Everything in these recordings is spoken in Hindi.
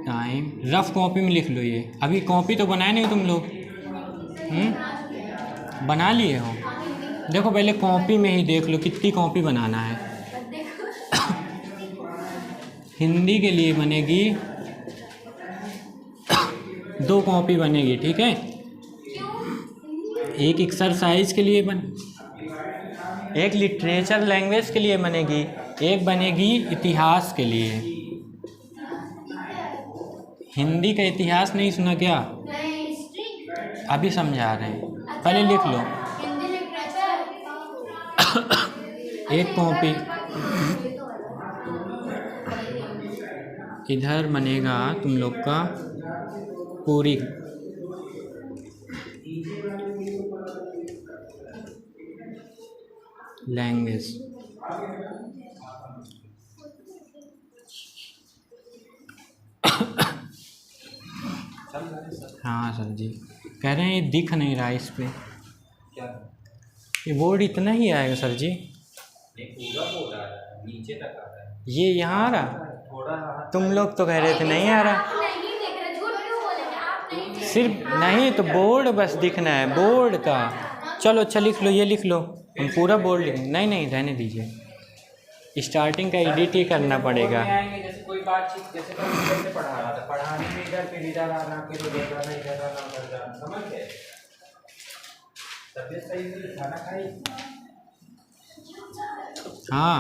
टाइम रफ कॉपी में लिख लो ये। अभी कॉपी तो बनाए नहीं हो तुम लोग? बना लिए हो? देखो पहले कॉपी में ही देख लो कितनी कॉपी बनाना है। हिंदी के लिए बनेगी 2 कॉपी बनेगी, ठीक है। एक एक्सरसाइज के लिए एक लिटरेचर लैंग्वेज के लिए बनेगी, एक बनेगी इतिहास के लिए। हिंदी का इतिहास नहीं सुना क्या? अभी समझा रहे हैं, पहले लिख लो। एक कॉपी इधर बनेगा तुम लोग का पूरी लैंग्वेज। हाँ सर जी कह रहे हैं ये दिख नहीं रहा इस पे क्या? ये बोर्ड इतना ही आएगा सर जी। ये पूरा बोर्ड आ रहा है, नीचे तक आ रहा है। ये यहाँ आ रहा? थोड़ा तुम लोग तो कह रहे थे नहीं आ रहा। सिर्फ नहीं तो बोर्ड बस दिखना है बोर्ड का। चलो अच्छा लिख लो, ये लिख लो, हम पूरा बोर्ड लिखेंगे। नहीं नहीं रहने दीजिए, स्टार्टिंग का एडिट ही करना पड़ेगा। जैसे कोई बातचीत, जैसे कोई इधर से पढ़ा रहा था, पढ़ाने में इधर फिर इधर आना, फिर उधर आना, इधर आना, उधर जाना, समझ गए? तबीयत सही से खाना खाई? हाँ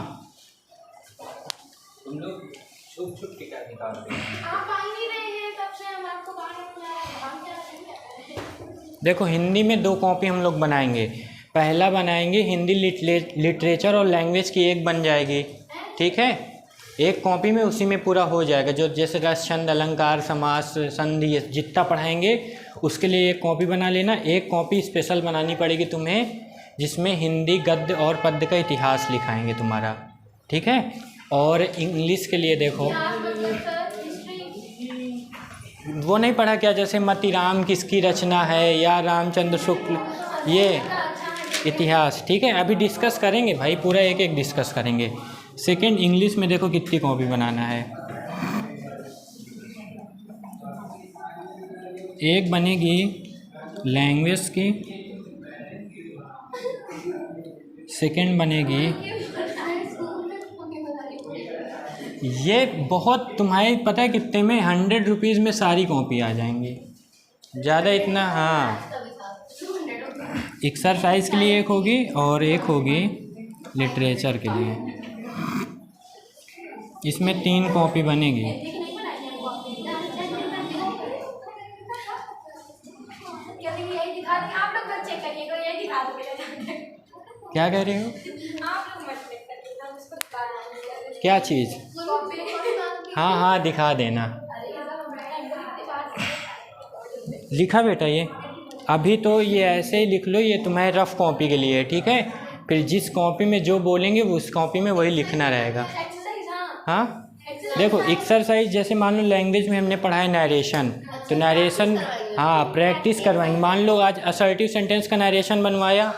तुम लोग छुप छुप के क्या निकालते हैं? आप आ ही नहीं रहे हैं तब से हम आपको बाहर बुला रहे हैं, हम क्या करेंगे? देखो हिंदी में 2 कॉपी हम लोग बनाएंगे। पहला बनाएंगे हिंदी लिटरेचर और लैंग्वेज की एक बन जाएगी, ठीक है। एक कॉपी में उसी में पूरा हो जाएगा, जो जैसे रस छंद अलंकार समास संधि जितना पढ़ाएंगे उसके लिए एक कॉपी बना लेना। एक कॉपी स्पेशल बनानी पड़ेगी तुम्हें जिसमें हिंदी गद्य और पद्य का इतिहास लिखाएंगे तुम्हारा, ठीक है। और इंग्लिश के लिए देखो वो नहीं पढ़ा क्या, जैसे मतीराम किसकी रचना है या रामचंद्र शुक्ल, ये इतिहास, ठीक है। अभी डिस्कस करेंगे भाई, पूरा एक एक डिस्कस करेंगे। सेकंड इंग्लिश में देखो कितनी कॉपी बनाना है। एक बनेगी लैंग्वेज की, सेकंड बनेगी ये बहुत तुम्हारे पता है कितने में, 100 रुपीज़ में सारी कॉपी आ जाएंगी, ज़्यादा इतना। हाँ एक्सरसाइज के लिए एक होगी और एक होगी लिटरेचर के लिए। इसमें 3 कॉपी बनेगी। क्या कह रहे हो? क्या चीज़? हाँ हाँ दिखा देना। लिखा बेटा ये? अभी तो ये ऐसे ही लिख लो, ये तुम्हारे रफ कॉपी के लिए है, ठीक है। फिर जिस कॉपी में जो बोलेंगे वो उस कॉपी में वही लिखना रहेगा। हाँ देखो एक्सरसाइज जैसे मान लो लैंग्वेज में हमने पढ़ा है नरेशन, तो नरेशन हाँ प्रैक्टिस करवाएंगे। मान लो आज असर्टिव सेंटेंस का नरेशन बनवाया,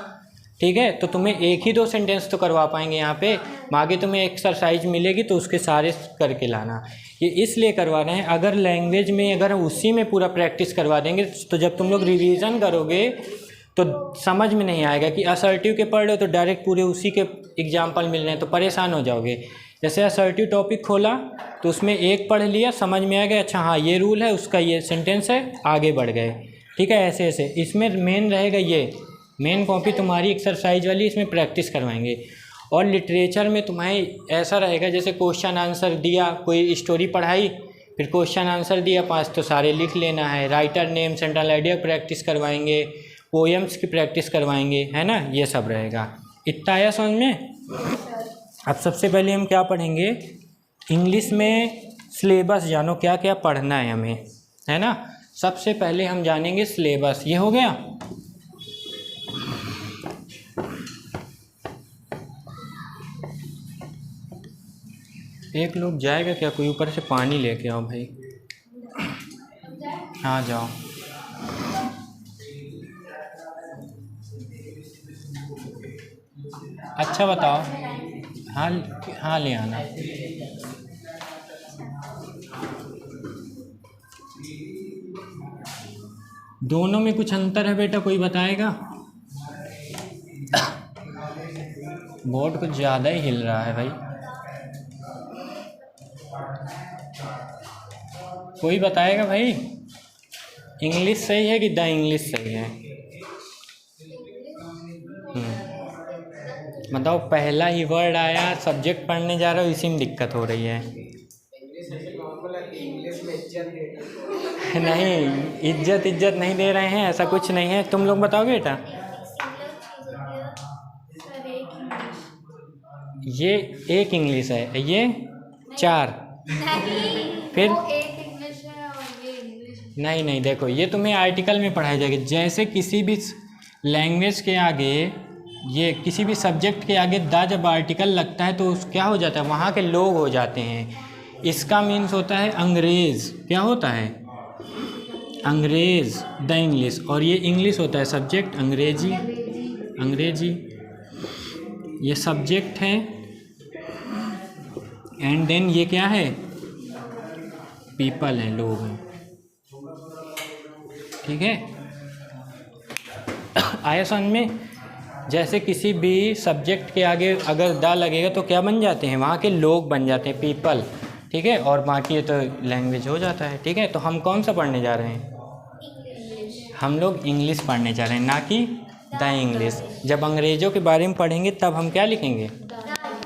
ठीक है, तो तुम्हें 1 ही 2 सेंटेंस तो करवा पाएंगे यहाँ पे, आगे तुम्हें एक्सरसाइज मिलेगी तो उसके सारे करके लाना। ये इसलिए करवा रहे हैं, अगर लैंग्वेज में अगर उसी में पूरा प्रैक्टिस करवा देंगे तो जब तुम लोग रिवीजन करोगे तो समझ में नहीं आएगा कि असर्टिव के पढ़ लो तो डायरेक्ट पूरे उसी के एग्जाम्पल मिल रहे हैं तो परेशान हो जाओगे। जैसे असर्टिव टॉपिक खोला तो उसमें एक पढ़ लिया, समझ में आ गया, अच्छा हाँ ये रूल है, उसका ये सेंटेंस है, आगे बढ़ गए, ठीक है। ऐसे ऐसे इसमें मेन रहेगा, ये मेन कॉपी तुम्हारी एक्सरसाइज वाली, इसमें प्रैक्टिस करवाएंगे। और लिटरेचर में तुम्हें ऐसा रहेगा जैसे क्वेश्चन आंसर दिया, कोई स्टोरी पढ़ाई, फिर क्वेश्चन आंसर दिया 5 तो सारे लिख लेना है। Writer name, central idea practice करवाएंगे, पोएम्स की प्रैक्टिस करवाएंगे, है ना, ये सब रहेगा। इतना आया समझ में? अब सबसे पहले हम क्या पढ़ेंगे, इंग्लिश में सिलेबस जानो क्या क्या पढ़ना है हमें, है ना। सबसे पहले हम जानेंगे सिलेबस, ये हो गया। एक लोग जाएगा क्या, कोई ऊपर से पानी लेके आओ भाई। हाँ जाओ। अच्छा बताओ। हाँ हाँ ले आना। दोनों में कुछ अंतर है बेटा, कोई बताएगा? बोर्ड कुछ ज़्यादा ही हिल रहा है भाई, कोई बताएगा भाई? इंग्लिश सही है कि द इंग्लिश सही है? बताओ, पहला ही वर्ड आया, सब्जेक्ट पढ़ने जा रहा हो, इसी में दिक्कत हो रही है। इंग्लिश ऐसे नॉर्मल है कि इंग्लिश में इज्जत दे नहीं, इज्जत नहीं दे रहे हैं, ऐसा कुछ नहीं है। तुम लोग बताओ बेटा। ये एक इंग्लिश है, ये 4। नहीं, फिर वो एक इंग्लिश है और ये इंग्लिश है। नहीं, देखो ये तुम्हें आर्टिकल में पढ़ाई जाएगी। जैसे किसी भी लैंग्वेज के आगे, ये किसी भी सब्जेक्ट के आगे द जब आर्टिकल लगता है तो क्या हो जाता है, वहाँ के लोग हो जाते हैं। इसका मीन्स होता है अंग्रेज़। क्या होता है? अंग्रेज़, द इंग्लिश। और ये इंग्लिश होता है सब्जेक्ट, अंग्रेजी ये सब्जेक्ट है। एंड देन ये क्या है? पीपल हैं, लोग हैं। ठीक है, आया समझ में? जैसे किसी भी सब्जेक्ट के आगे अगर द लगेगा तो क्या बन जाते हैं, वहाँ के लोग बन जाते हैं, पीपल। ठीक है, और बाकी तो लैंग्वेज हो जाता है। ठीक है, तो हम कौन सा पढ़ने जा रहे हैं? हम लोग इंग्लिश पढ़ने जा रहे हैं, ना कि द इंग्लिश। जब अंग्रेज़ों के बारे में पढ़ेंगे तब हम क्या लिखेंगे?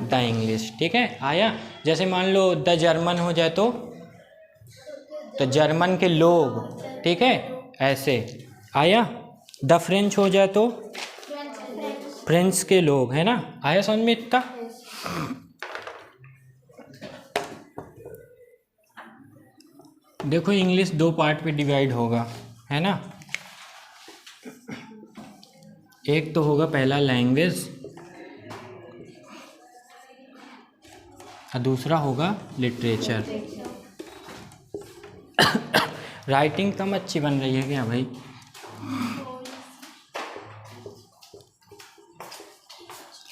The English. ठीक है, आया? जैसे मान लो द जर्मन हो जाए तो जर्मन के लोग। ठीक है, ऐसे। आया? द फ्रेंच हो जाए तो फ्रेंच के लोग, है ना? आया समझ में इतना? देखो, इंग्लिश 2 पार्ट पे डिवाइड होगा, है ना? एक तो होगा पहला लैंग्वेज, और दूसरा होगा लिटरेचर। राइटिंग कम अच्छी बन रही है क्या भाई?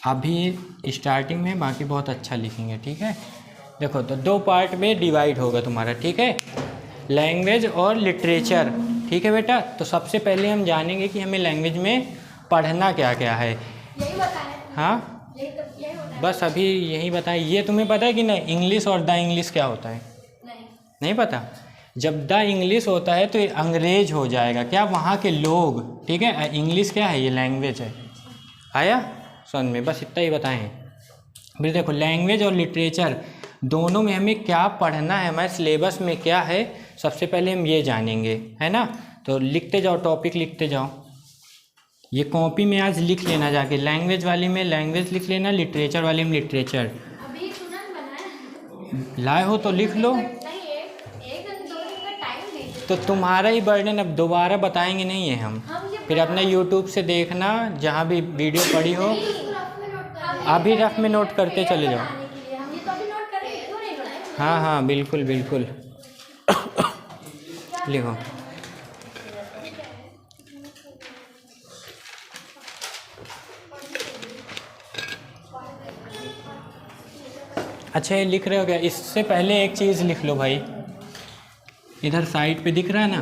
अभी स्टार्टिंग में, बाकी बहुत अच्छा लिखेंगे। ठीक है, देखो तो 2 पार्ट में डिवाइड होगा तुम्हारा। ठीक है, लैंग्वेज और लिटरेचर। ठीक है बेटा, तो सबसे पहले हम जानेंगे कि हमें लैंग्वेज में पढ़ना क्या क्या है। यही बताया। हाँ, यही बताया। बस अभी यही बताएं। ये तुम्हें पता है कि नहीं, इंग्लिश और द इंग्लिश क्या होता है? नहीं पता? जब द इंग्लिश होता है तो ये अंग्रेज हो जाएगा, क्या? वहाँ के लोग। ठीक है, इंग्लिश क्या है? ये लैंग्वेज है। आया समझ में? बस इतना ही बताएं। फिर देखो, लैंग्वेज और लिटरेचर दोनों में हमें क्या पढ़ना है, हमारे सिलेबस में क्या है, सबसे पहले हम ये जानेंगे, है ना? तो लिखते जाओ, टॉपिक लिखते जाओ। ये कॉपी में आज लिख लेना जाके, लैंग्वेज वाली में लैंग्वेज लिख लेना, लिटरेचर वाली में लिटरेचर। अभी तुरंत बनाया। लाए हो तो लिख लो। नहीं, एक 2 दिन का टाइम दीजिए। तो तुम्हारा ही बर्डन, अब दोबारा बताएंगे नहीं है हम। फिर अपने यूट्यूब से देखना, जहाँ भी वीडियो पड़ी हो, अभी रफ में नोट करते चले जाओ। हम ये तो अभी नोट करेंगे, क्यों नहीं बनाए? हाँ, बिल्कुल लिखो। अच्छा, ये लिख रहे हो क्या? इससे पहले एक चीज़ लिख लो भाई, इधर साइड पे दिख रहा है ना,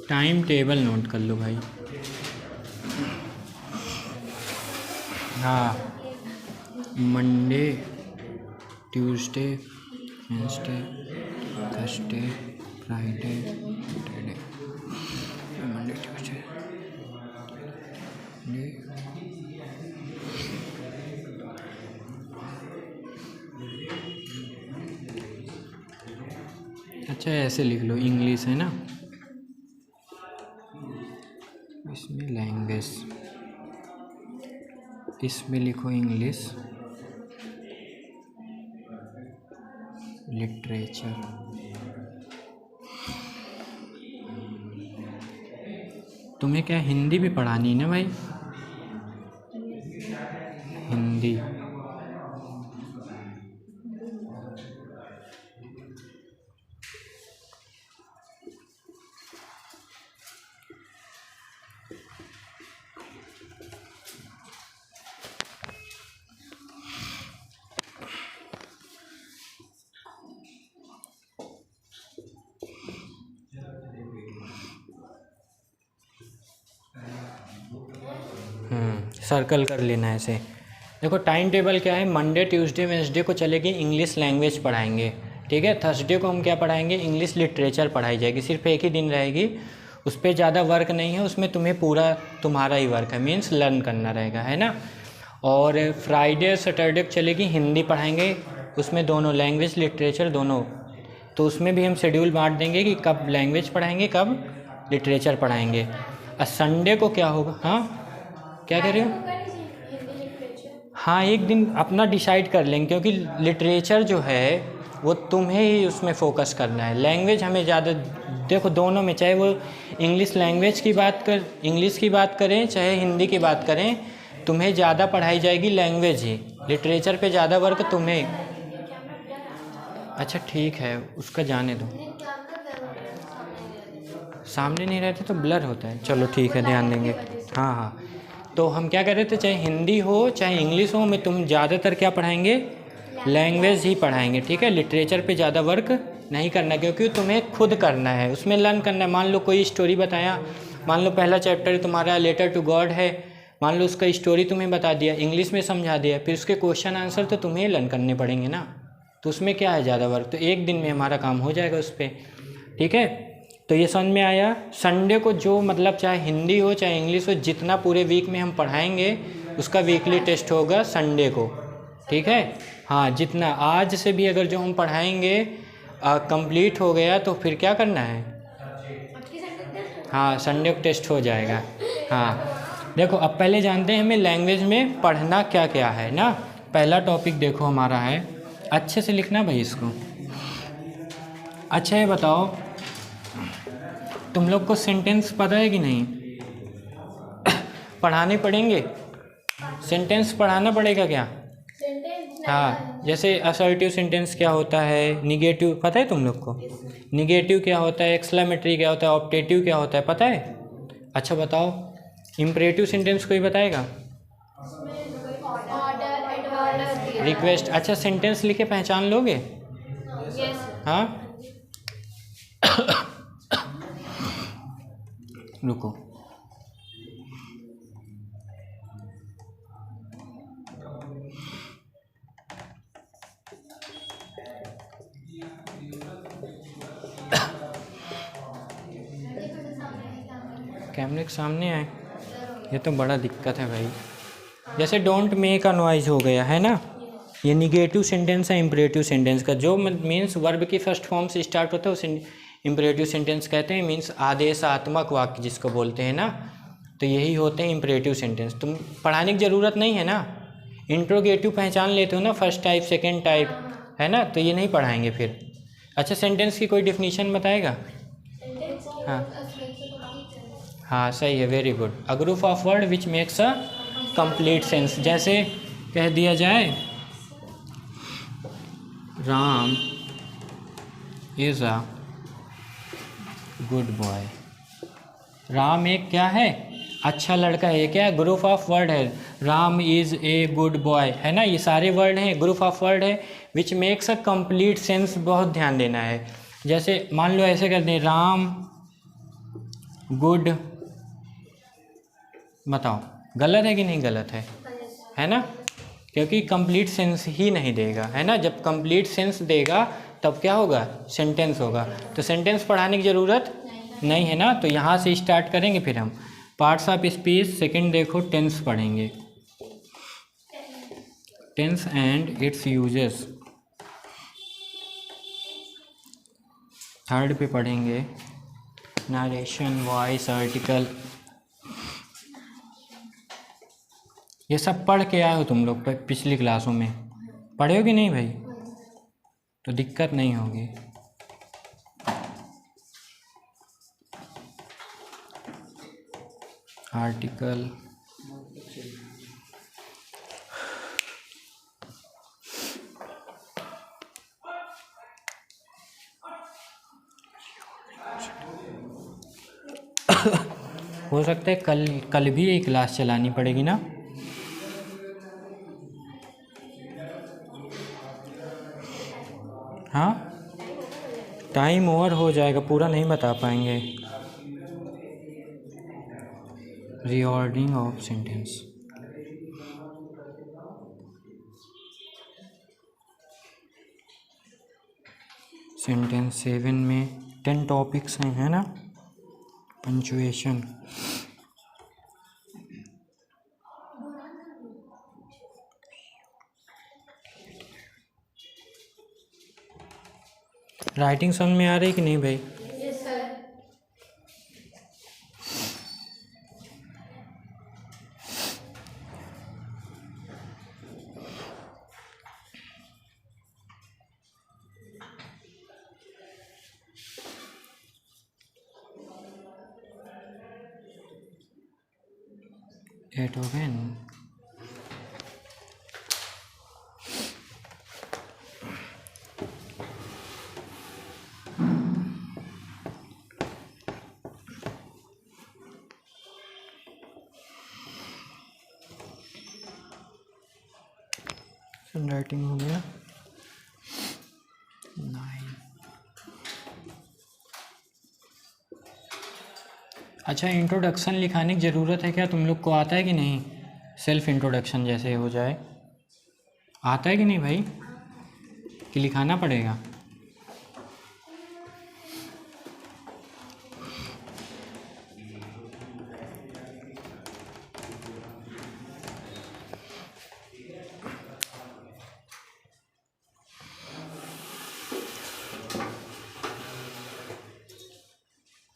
टाइम टेबल नोट कर लो भाई। हाँ, Monday, Tuesday, Wednesday, Thursday, Friday, Saturday, Monday, Tuesday, अच्छा ऐसे लिख लो, इंग्लिश है ना, इसमें लैंग्वेज, इसमें लिखो इंग्लिश, लिटरेचर। तुम्हें क्या हिंदी भी पढ़ानी है ना भाई? हिंदी। सर्कल कर लेना है ऐसे। देखो टाइम टेबल क्या है, मंडे ट्यूसडे वेडनेसडे को चलेगी इंग्लिश लैंग्वेज पढ़ाएंगे, ठीक है। थर्सडे को हम क्या पढ़ाएंगे, इंग्लिश लिटरेचर पढ़ाई जाएगी, सिर्फ एक ही दिन रहेगी, उस पर ज़्यादा वर्क नहीं है, उसमें तुम्हें पूरा तुम्हारा ही वर्क है, मीन्स लर्न करना रहेगा, है ना। और फ्राइडे सैटरडे को चलेगी हिंदी पढ़ाएंगे, उसमें दोनों लैंग्वेज लिटरेचर दोनों, तो उसमें भी हम शेड्यूल बांट देंगे कि कब लैंग्वेज पढ़ाएंगे कब लिटरेचर पढ़ाएंगे। और संडे को क्या होगा, हाँ क्या कह रहे हो, हिंदी लिटरेचर। हाँ एक दिन अपना डिसाइड कर लेंगे, क्योंकि लिटरेचर जो है वो तुम्हें ही उसमें फोकस करना है, लैंग्वेज हमें ज़्यादा, देखो दोनों में, चाहे वो इंग्लिश लैंग्वेज की बात कर, इंग्लिश की बात करें चाहे हिंदी की बात करें, तुम्हें ज़्यादा पढ़ाई जाएगी लैंग्वेज ही, लिटरेचर पे ज़्यादा वर्क तुम्हें। अच्छा ठीक है, उसका जाने दो, सामने नहीं रहते तो ब्लर होता है, चलो ठीक है ध्यान देंगे। हाँ हाँ, तो हम क्या कर रहे थे, चाहे हिंदी हो चाहे इंग्लिश हो, में तुम ज़्यादातर क्या पढ़ाएंगे, लैंग्वेज ही पढ़ाएंगे, ठीक है। लिटरेचर पे ज़्यादा वर्क नहीं करना, क्योंकि तुम्हें खुद करना है, उसमें लर्न करना है। मान लो कोई स्टोरी बताया, मान लो पहला चैप्टर तुम्हारा लेटर टू गॉड है, मान लो उसका स्टोरी तुम्हें बता दिया, इंग्लिश में समझा दिया, फिर उसके क्वेश्चन आंसर तो तुम्हें लर्न करने पड़ेंगे ना, तो उसमें क्या है ज़्यादा वर्क, तो एक दिन में हमारा काम हो जाएगा उस पर, ठीक है। तो ये समझ में आया। संडे को जो मतलब चाहे हिंदी हो चाहे इंग्लिश हो, जितना पूरे वीक में हम पढ़ाएंगे उसका वीकली टेस्ट होगा संडे को, ठीक है। हाँ, जितना आज से भी अगर जो हम पढ़ाएंगे कंप्लीट हो गया तो फिर क्या करना है, हाँ संडे को टेस्ट हो जाएगा। हाँ देखो, अब पहले जानते हैं हमें लैंग्वेज में पढ़ना क्या क्या है ना। पहला टॉपिक देखो हमारा है, अच्छे से लिखना भाई इसको। अच्छा ये बताओ, तुम लोग को सेंटेंस पता है कि नहीं, पढ़ाने पड़ेंगे, सेंटेंस पढ़ाना पड़ेगा क्या। हाँ, जैसे असर्टिव सेंटेंस क्या होता है, निगेटिव पता है तुम लोग को, निगेटिव क्या होता है, एक्सक्लेमेटरी क्या होता है, ऑप्टेटिव क्या होता है, पता है। अच्छा बताओ, इम्परेटिव सेंटेंस कोई बताएगा, रिक्वेस्ट। अच्छा सेंटेंस लिखे पहचान लोगे, हाँ रुको, कैमरे के सामने आए, ये तो बड़ा दिक्कत है भाई। जैसे डोंट मेक अ नॉइज हो गया है ना, ये निगेटिव सेंटेंस है इम्परेटिव सेंटेंस का, जो मीन्स वर्ब की फर्स्ट फॉर्म से स्टार्ट होता है उसे इम्परेटिव सेंटेंस कहते हैं, मीन्स आदेशात्मक वाक्य जिसको बोलते हैं ना, तो यही होते हैं इम्परेटिव सेंटेंस। तुम पढ़ाने की ज़रूरत नहीं है ना, इंट्रोगेटिव पहचान लेते हो ना, फर्स्ट टाइप सेकेंड टाइप, है ना, तो ये नहीं पढ़ाएंगे फिर। अच्छा सेंटेंस की कोई डिफिनीशन बताएगा, हाँ हाँ सही है, very good. A group of word which makes a complete sense, जैसे कह दिया जाए Ram is a good boy, Ram एक क्या है, अच्छा लड़का है, ये क्या है, ग्रुप ऑफ वर्ड है, Ram is a good boy, है ना, ये सारे वर्ड हैं, ग्रुप ऑफ वर्ड है, which makes a complete sense, बहुत ध्यान देना है। जैसे मान लो ऐसे कर दें, राम गुड, बताओ गलत है कि नहीं गलत है ना, क्योंकि कंप्लीट सेंस ही नहीं देगा, है ना, जब कंप्लीट सेंस देगा तब क्या होगा, सेंटेंस होगा। तो सेंटेंस पढ़ाने की ज़रूरत नहीं है ना, तो यहाँ से स्टार्ट करेंगे, फिर हम पार्ट्स ऑफ स्पीच, सेकंड देखो टेंस पढ़ेंगे, tense and its uses, third पे पढ़ेंगे नरेशन, वॉइस, आर्टिकल, ये सब पढ़ के आए हो तुम लोग पिछली क्लासों में, पढ़े हो कि नहीं भाई, तो दिक्कत नहीं होगी। आर्टिकल, हो सकता है कल भी एक क्लास चलानी पड़ेगी ना, हाँ टाइम ओवर हो जाएगा, पूरा नहीं बता पाएंगे। रीऑर्डरिंग ऑफ सेंटेंस, सेंटेंस 7 में 10 टॉपिक्स हैं, है ना। पंचुएशन, राइटिंग समझ में आ रही कि नहीं भाई? Yes sir. एट हो गए न? राइटिंग हो गया 9। अच्छा, इंट्रोडक्शन लिखाने की ज़रूरत है क्या? तुम लोग को आता है कि नहीं? सेल्फ इंट्रोडक्शन जैसे हो जाए, आता है कि नहीं भाई? कि लिखाना पड़ेगा?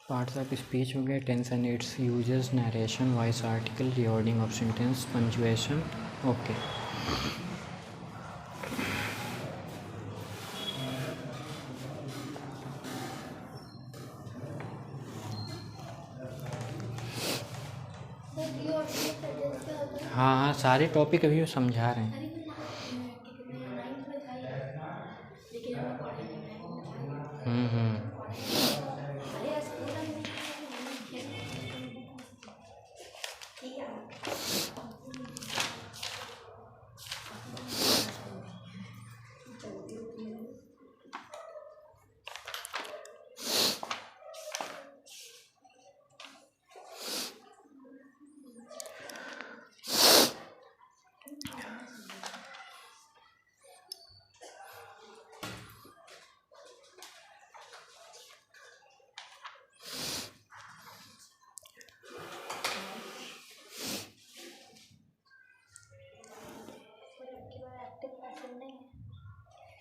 पार्ट्स ऑफ स्पीच हो गया, tense and its uses, narration, voice article, recording of sentence, punctuation. Okay, हाँ हाँ, सारे टॉपिक अभी वो समझा रहे हैं। हम्म।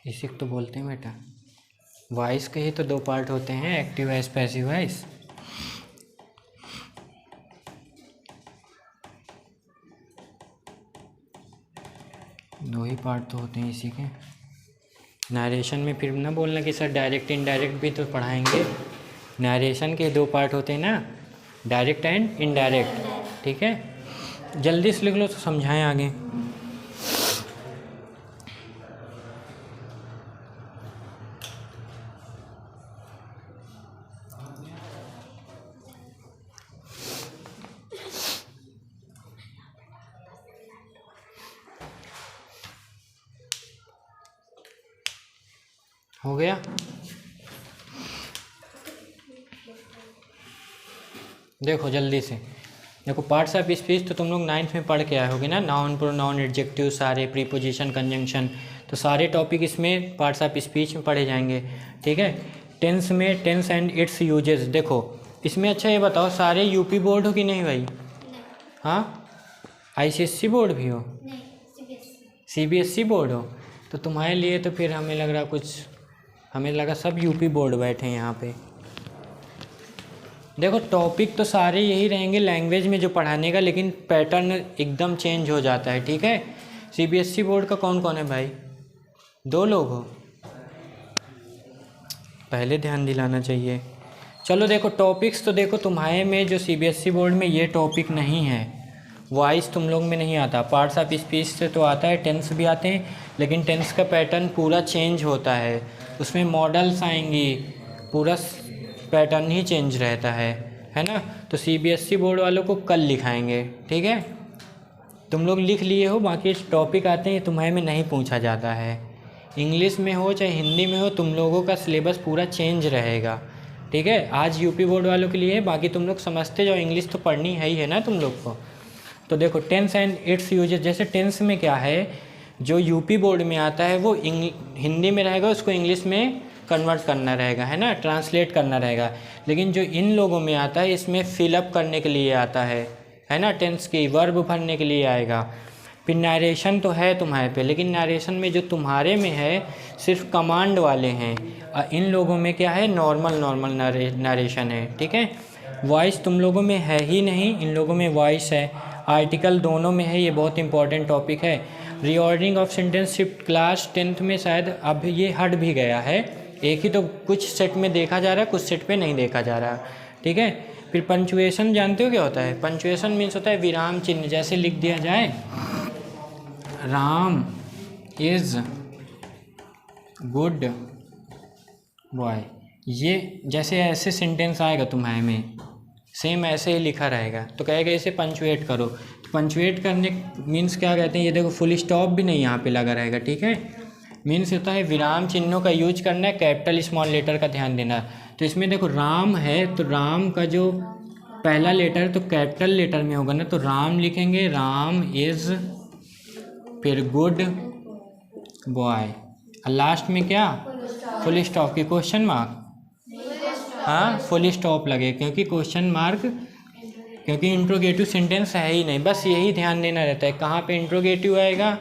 इसी को तो बोलते हैं बेटा, वॉइस के ही तो 2 पार्ट होते हैं, एक्टिव वॉइस, पैसिव वॉइस। दो ही पार्ट तो होते हैं इसी के। नरेशन में फिर ना बोलना कि सर डायरेक्ट इनडायरेक्ट भी तो पढ़ाएंगे। नरेशन के 2 पार्ट होते हैं ना, डायरेक्ट एंड इनडायरेक्ट, ठीक है। जल्दी से लिख लो तो समझाएं आगे। हो गया? देखो जल्दी से, देखो पार्ट्स ऑफ स्पीच तो तुम लोग 9th में पढ़ के आए होगे ना, नाउन, प्रोनाउन, एडजेक्टिव, सारे प्रीपोजिशन, कंजंक्शन, तो सारे टॉपिक इसमें पार्ट्स ऑफ स्पीच में पढ़े जाएंगे, ठीक है। टेंस में टेंस एंड इट्स यूजेस, देखो इसमें अच्छा ये बताओ, सारे यूपी बोर्ड हो कि नहीं भाई? हाँ, आईसीएससी बोर्ड भी हो? नहीं, सीबीएसई बोर्ड हो? तो तुम्हारे लिए तो फिर हमें लग रहा कुछ, हमें लगा सब यूपी बोर्ड बैठे हैं यहाँ पे। देखो टॉपिक तो सारे यही रहेंगे लैंग्वेज में जो पढ़ाने का, लेकिन पैटर्न एकदम चेंज हो जाता है, ठीक है। सीबीएसई बोर्ड का कौन कौन है भाई? 2 लोग हो? पहले ध्यान दिलाना चाहिए। चलो देखो टॉपिक्स तो देखो तुम्हारे में जो सीबीएसई बोर्ड में ये टॉपिक नहीं है, वॉइस तुम लोग में नहीं आता, पार्ट्स ऑफ स्पीच से तो आता है, टेंस भी आते हैं, लेकिन टेंस का पैटर्न पूरा चेंज होता है, उसमें मॉडल्स आएंगी, पूरा पैटर्न ही चेंज रहता है ना। तो सीबीएसई बोर्ड वालों को कल लिखाएंगे, ठीक है। तुम लोग लिख लिए हो, बाकी टॉपिक आते हैं तुम्हारे में नहीं पूछा जाता है, इंग्लिश में हो चाहे हिंदी में हो, तुम लोगों का सिलेबस पूरा चेंज रहेगा, ठीक है। आज यूपी बोर्ड वालों के लिए है, बाकी तुम लोग समझते जाओ, इंग्लिश तो पढ़नी है ही है ना तुम लोग को। तो देखो टेंस एंड इट्स यूजेस, जैसे टेंस में क्या है, जो यूपी बोर्ड में आता है वो हिंदी में रहेगा, उसको इंग्लिश में कन्वर्ट करना रहेगा, है ना, ट्रांसलेट करना रहेगा। लेकिन जो इन लोगों में आता है इसमें फिलअप करने के लिए आता है ना, टेंस की वर्ब भरने के लिए आएगा। फिर नरेशन तो है तुम्हारे पे, लेकिन नरेशन में जो तुम्हारे में है सिर्फ कमांड वाले हैं, इन लोगों में क्या है, नॉर्मल नरेशन है, ठीक है। वॉइस तुम लोगों में है ही नहीं, इन लोगों में वॉइस है, आर्टिकल दोनों में है, ये बहुत इंपॉर्टेंट टॉपिक है। Reordering of sentence shift class 10th में शायद अब ये हट भी गया है, एक ही तो कुछ सेट में देखा जा रहा है, कुछ सेट पे नहीं देखा जा रहा, ठीक है। फिर पंचुएशन जानते हो क्या होता है? पंचुएशन मीन्स होता है विराम चिन्ह, जैसे लिख दिया जाए राम इज़ गुड बॉय, ये जैसे ऐसे सेंटेंस आएगा तुम्हारे में सेम ऐसे ही लिखा रहेगा, तो कहेगा इसे पंचुएट करो। तो पंचुएट करने मीन्स क्या कहते हैं, ये देखो फुल स्टॉप भी नहीं यहाँ पे लगा रहेगा, ठीक है। मीन्स होता है विराम चिन्हों का यूज करना है, कैपिटल स्मॉल लेटर का ध्यान देना। तो इसमें देखो राम है, तो राम का जो पहला लेटर तो कैपिटल लेटर में होगा ना, तो राम लिखेंगे, राम इज़, फिर गुड बॉय, और लास्ट में क्या, फुल स्टॉप की क्वेश्चन मार्क, हाँ फुल स्टॉप लगे, क्योंकि क्वेश्चन मार्क, क्योंकि इंट्रोगेटिव सेंटेंस है ही नहीं, बस यही ध्यान देना रहता है, कहाँ पे इंट्रोगेटिव आएगा,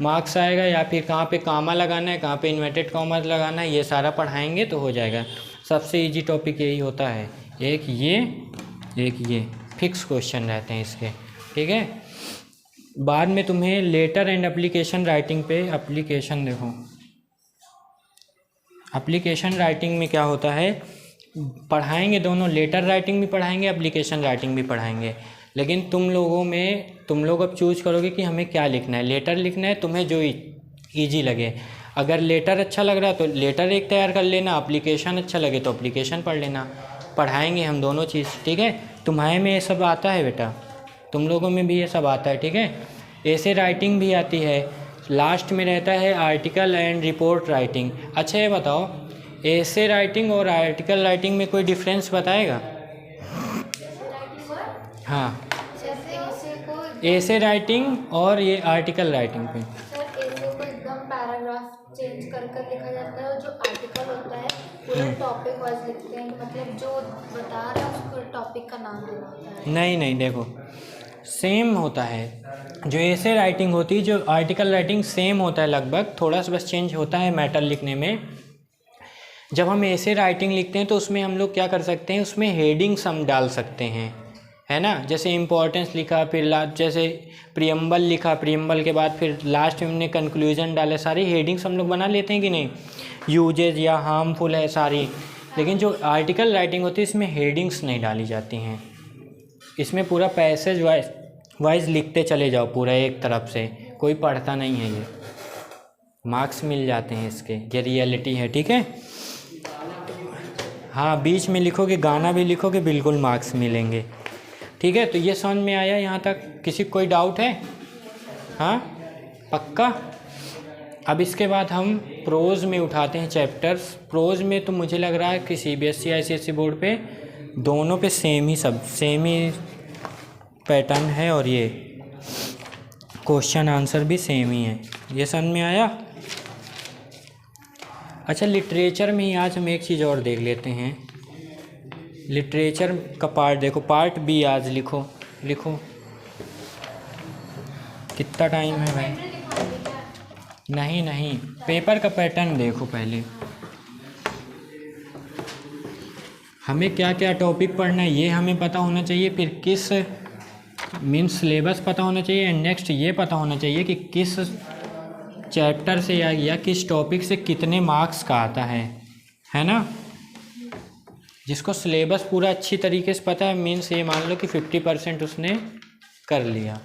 मार्क्स आएगा, या फिर कहाँ पे कामा लगाना है, कहाँ पे इन्वर्टेड कॉमर्स लगाना है, ये सारा पढ़ाएंगे तो हो जाएगा। सबसे इजी टॉपिक यही होता है, एक ये फिक्स क्वेश्चन रहते हैं इसके, ठीक है। बाद में तुम्हें लेटर एंड एप्लीकेशन राइटिंग पे, एप्लीकेशन देखो, एप्लीकेशन राइटिंग में क्या होता है, पढ़ाएंगे दोनों, लेटर राइटिंग भी पढ़ाएंगे, एप्लीकेशन राइटिंग भी पढ़ाएंगे। लेकिन तुम लोग अब चूज करोगे कि हमें क्या लिखना है, लेटर लिखना है, तुम्हें जो इजी लगे। अगर लेटर अच्छा लग रहा है तो लेटर एक तैयार कर लेना, एप्लीकेशन अच्छा लगे तो एप्लीकेशन पढ़ लेना। पढ़ाएंगे हम दोनों चीज़, ठीक है। तुम्हारे में ये सब आता है बेटा, तुम लोगों में भी ये सब आता है, ठीक है। ऐसे राइटिंग भी आती है, लास्ट में रहता है आर्टिकल एंड रिपोर्ट राइटिंग। अच्छा ये बताओ, ऐसे राइटिंग और आर्टिकल राइटिंग में कोई डिफरेंस बताएगा? हाँ, ऐसे राइटिंग और ये आर्टिकल राइटिंग पे, सर ऐसे को एकदम पैराग्राफ चेंज कर कर लिखा जाता है, और जो आर्टिकल होता है पूरा टॉपिक वाइज लिखते हैं, मतलब जो बता रहा है उसको टॉपिक का नाम देना होता है। नहीं देखो सेम होता है। जो ऐसे राइटिंग होती है, जो आर्टिकल राइटिंग सेम होता है लगभग, थोड़ा सा बस चेंज होता है मैटर लिखने में। जब हम ऐसे राइटिंग लिखते हैं तो उसमें हम लोग क्या कर सकते हैं, उसमें हेडिंग्स हम डाल सकते हैं, है ना। जैसे इम्पोर्टेंस लिखा, फिर लास्ट जैसे प्रियम्बल लिखा, प्रियम्बल के बाद फिर लास्ट में हमने कंक्लूजन डाले, सारी हेडिंग्स हम लोग बना लेते हैं कि नहीं, यूजेज या हार्मफुल है सारी। लेकिन जो आर्टिकल राइटिंग होती है इसमें हेडिंग्स नहीं डाली जाती हैं, इसमें पूरा पैसेज वाइज लिखते चले जाओ पूरा एक तरफ से, कोई पढ़ता नहीं है, ये मार्क्स मिल जाते हैं इसके, ये रियलिटी है, ठीक है। हाँ बीच में लिखोगे, गाना भी लिखोगे, बिल्कुल मार्क्स मिलेंगे, ठीक है। तो ये समझ में आया यहाँ तक? किसी कोई डाउट है? हाँ पक्का। अब इसके बाद हम प्रोज में उठाते हैं चैप्टर्स। प्रोज में तो मुझे लग रहा है कि CBSE ICSE बोर्ड पे दोनों पे सेम ही पैटर्न है, और ये क्वेश्चन आंसर भी सेम ही है। ये समझ में आया? अच्छा, लिटरेचर में ही आज हम एक चीज़ और देख लेते हैं। लिटरेचर का पार्ट देखो, पार्ट B आज लिखो कितना टाइम है भाई? नहीं, पेपर का पैटर्न देखो पहले, हमें क्या क्या टॉपिक पढ़ना है ये हमें पता होना चाहिए, फिर किस मीन्स सिलेबस पता होना चाहिए, एंड नेक्स्ट ये पता होना चाहिए कि किस चैप्टर से या किस टॉपिक से कितने मार्क्स का आता है ना। जिसको सिलेबस पूरा अच्छी तरीके से पता है, मीन्स ये मान लो कि 50% उसने कर लिया।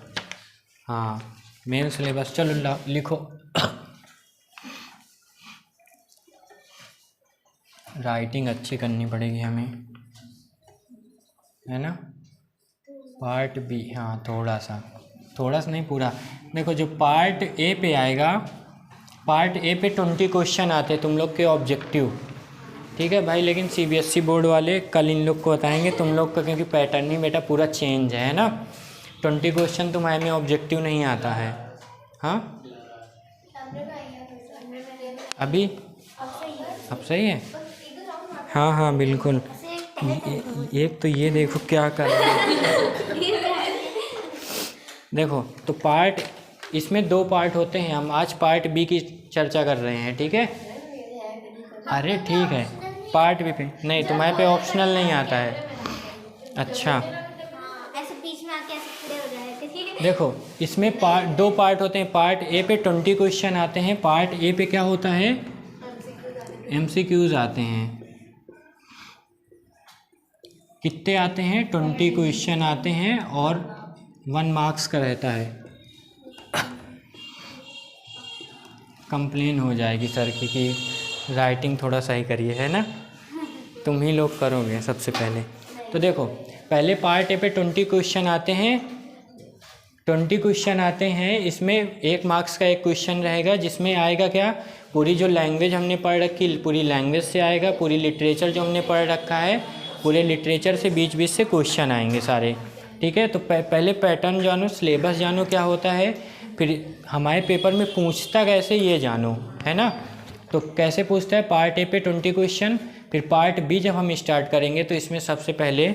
हाँ मेन सिलेबस, चलो लिखो। राइटिंग अच्छी करनी पड़ेगी हमें, है ना। पार्ट B, हाँ थोड़ा सा नहीं पूरा। देखो जो पार्ट A पे आएगा, पार्ट A पे 20 क्वेश्चन आते हैं तुम लोग के ऑब्जेक्टिव, ठीक है भाई। लेकिन CBSE बोर्ड वाले कल इन लोग को बताएंगे तुम लोग का, क्योंकि पैटर्न ही बेटा पूरा चेंज है ना। 20 क्वेश्चन तुम्हारे में ऑब्जेक्टिव नहीं आता है। हाँ अभी अब सही है? हाँ हाँ बिल्कुल। एक तो ये देखो क्या कर रहे हैं। देखो तो पार्ट, इसमें 2 पार्ट होते हैं, हम आज पार्ट बी की चर्चा कर रहे हैं, ठीक है? अरे ठीक है, पार्ट बी पे नहीं, तुम्हारे पे ऑप्शनल नहीं आता है। अच्छा ऐसे बीच में आके ऐसे खड़े हो जाए थे, ठीक है? देखो इसमें 2 पार्ट होते हैं। पार्ट ए पे 20 क्वेश्चन आते हैं। पार्ट ए पे क्या होता है? MCQs आते हैं। कितने आते हैं? 20 क्वेश्चन आते हैं और 1 मार्क्स का रहता है। कंप्लेन हो जाएगी सर की राइटिंग थोड़ा सही करिए, है ना? तुम ही लोग करोगे सबसे पहले। तो देखो पहले पार्ट ए पे 20 क्वेश्चन आते हैं। 20 क्वेश्चन आते हैं, इसमें 1 मार्क्स का एक क्वेश्चन रहेगा, जिसमें आएगा क्या? पूरी जो लैंग्वेज हमने पढ़ रखी, पूरी लैंग्वेज से आएगा। पूरी लिटरेचर जो हमने पढ़ रखा है, पूरे लिटरेचर से बीच बीच से क्वेश्चन आएंगे सारे, ठीक है? तो पहले पैटर्न जानो, सिलेबस जानो क्या होता है, फिर हमारे पेपर में पूछता कैसे ये जानो, है ना? तो कैसे पूछता है? पार्ट ए पे 20 क्वेश्चन, फिर पार्ट बी जब हम स्टार्ट करेंगे तो इसमें सबसे पहले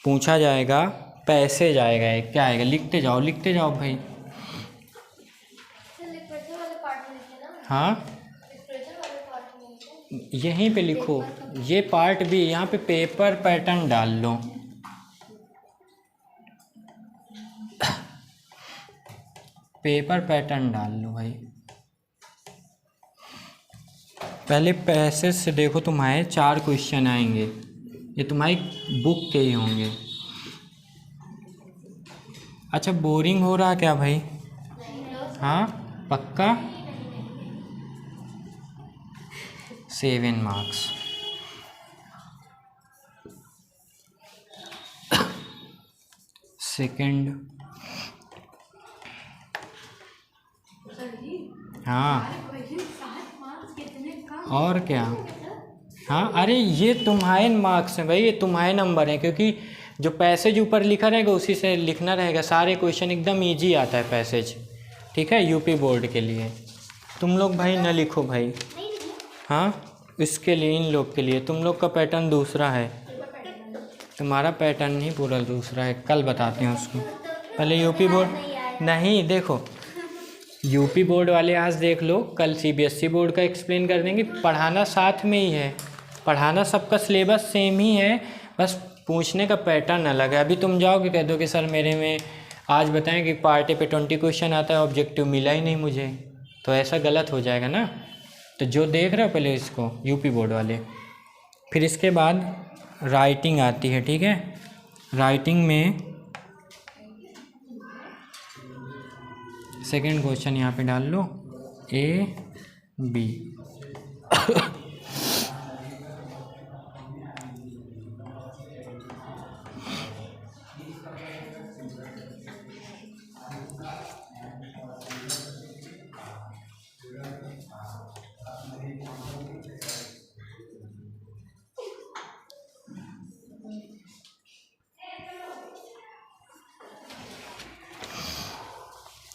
पूछा जाएगा पैसेज आएगा। एक क्या आएगा? लिखते जाओ भाई। लिटरेचर वाले पार्ट में लिखे ना, हाँ लिटरेचर वाले पार्ट में लिखे। यहीं पे लिखो, ये पार्ट बी, यहाँ पे पेपर पैटर्न डाल लो। पेपर पैटर्न डाल लो भाई। पहले पैसेज से देखो, तुम्हारे 4 क्वेश्चन आएंगे, ये तुम्हारी बुक के ही होंगे। अच्छा बोरिंग हो रहा क्या भाई? हाँ पक्का? 7 मार्क्स। सेकंड, हाँ और क्या? हाँ अरे ये तुम्हारे मार्क्स हैं भाई, ये तुम्हारे नंबर हैं, क्योंकि जो पैसेज ऊपर लिखा रहेगा उसी से लिखना रहेगा। सारे क्वेश्चन एकदम इजी आता है पैसेज, ठीक है? यूपी बोर्ड के लिए। तुम लोग भाई न लिखो भाई, हाँ इसके लिए, इन लोग के लिए। तुम लोग का पैटर्न दूसरा है, तुम्हारा पैटर्न ही पूरा दूसरा है। कल बताते हैं उसको। पहले यूपी बोर्ड नहीं, देखो यूपी बोर्ड वाले आज देख लो, कल CBSE बोर्ड का एक्सप्लेन कर देंगे। पढ़ाना साथ में ही है, पढ़ाना सबका सिलेबस सेम ही है, बस पूछने का पैटर्न अलग है। अभी तुम जाओगे कह दो कि सर मेरे में आज बताएं कि पार्ट ए पे 20 क्वेश्चन आता है, ऑब्जेक्टिव मिला ही नहीं मुझे, तो ऐसा गलत हो जाएगा ना। तो जो देख रहे हो पहले इसको, यूपी बोर्ड वाले। फिर इसके बाद राइटिंग आती है, ठीक है? राइटिंग में सेकंड क्वेश्चन यहाँ पे डाल लो, A B।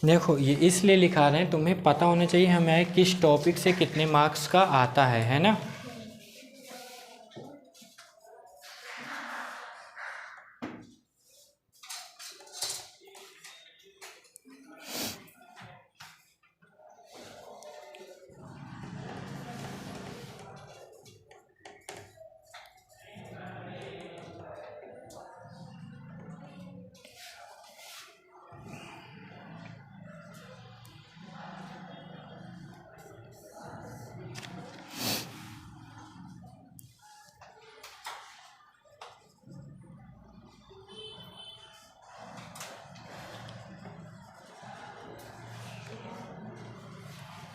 देखो ये इसलिए लिखा रहे हैं, तुम्हें पता होना चाहिए हमें किस टॉपिक से कितने मार्क्स का आता है ना?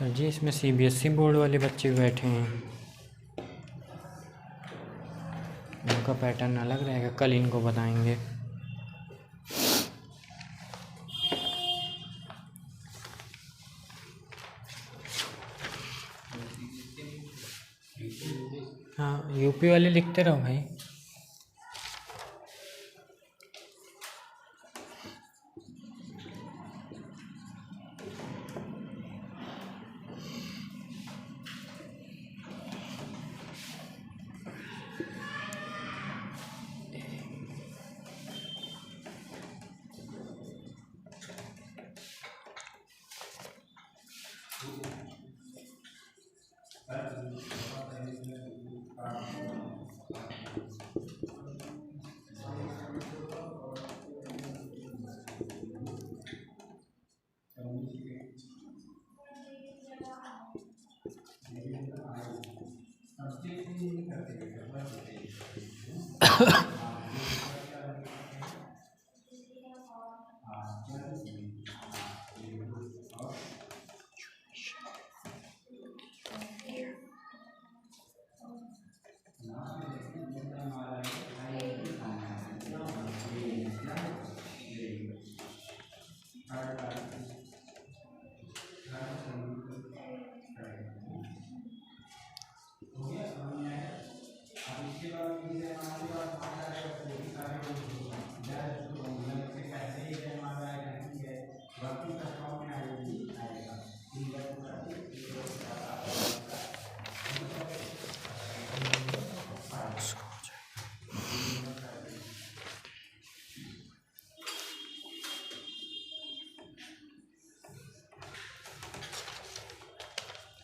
जी इसमें CBSE बोर्ड वाले बच्चे बैठे हैं, उनका पैटर्न अलग रहेगा, कल इनको बताएंगे। हाँ यूपी वाले लिखते रहो भाई।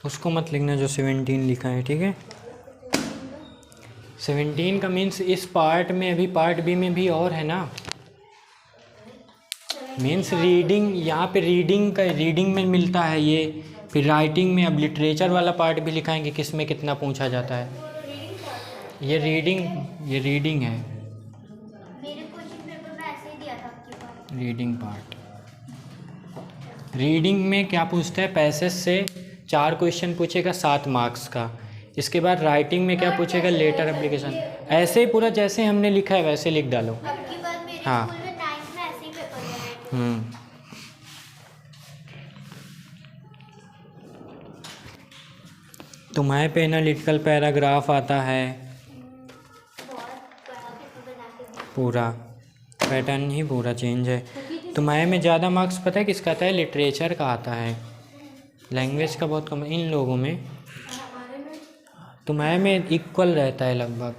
उसको मत लिखना जो 17 लिखा है, ठीक है। 17 का मीन्स इस पार्ट में, अभी पार्ट बी में भी और है ना, मीन्स रीडिंग, यहाँ पे रीडिंग का, रीडिंग में मिलता है ये, फिर राइटिंग में अब लिटरेचर वाला पार्ट भी लिखाएंगे किस में कितना पूछा जाता है। ये रीडिंग है, मेरे क्वेश्चन पेपर में ऐसे ही दिया था आपके पास। Reading part. रीडिंग में क्या पूछता है, पैसेज से 4 क्वेश्चन पूछेगा 7 मार्क्स का। इसके बाद राइटिंग में क्या पूछेगा, लेटर एप्लीकेशन। ऐसे ही पूरा जैसे हमने लिखा है वैसे लिख डालो। अब की बार मेरे हाँ। स्कूल में 9th में ऐसे ही पेपर हुआ है। तुम्हारे पे एनालिटिकल पैराग्राफ आता है, बहुत बड़ा पेपर बना के दिया। पूरा पैटर्न ही पूरा चेंज है। तुम्हारे में ज़्यादा मार्क्स पता है किसका आता है, लिटरेचर का आता है, लैंग्वेज का बहुत कम। इन लोगों में, हमारे में तुम्हारे में इक्वल रहता है लगभग।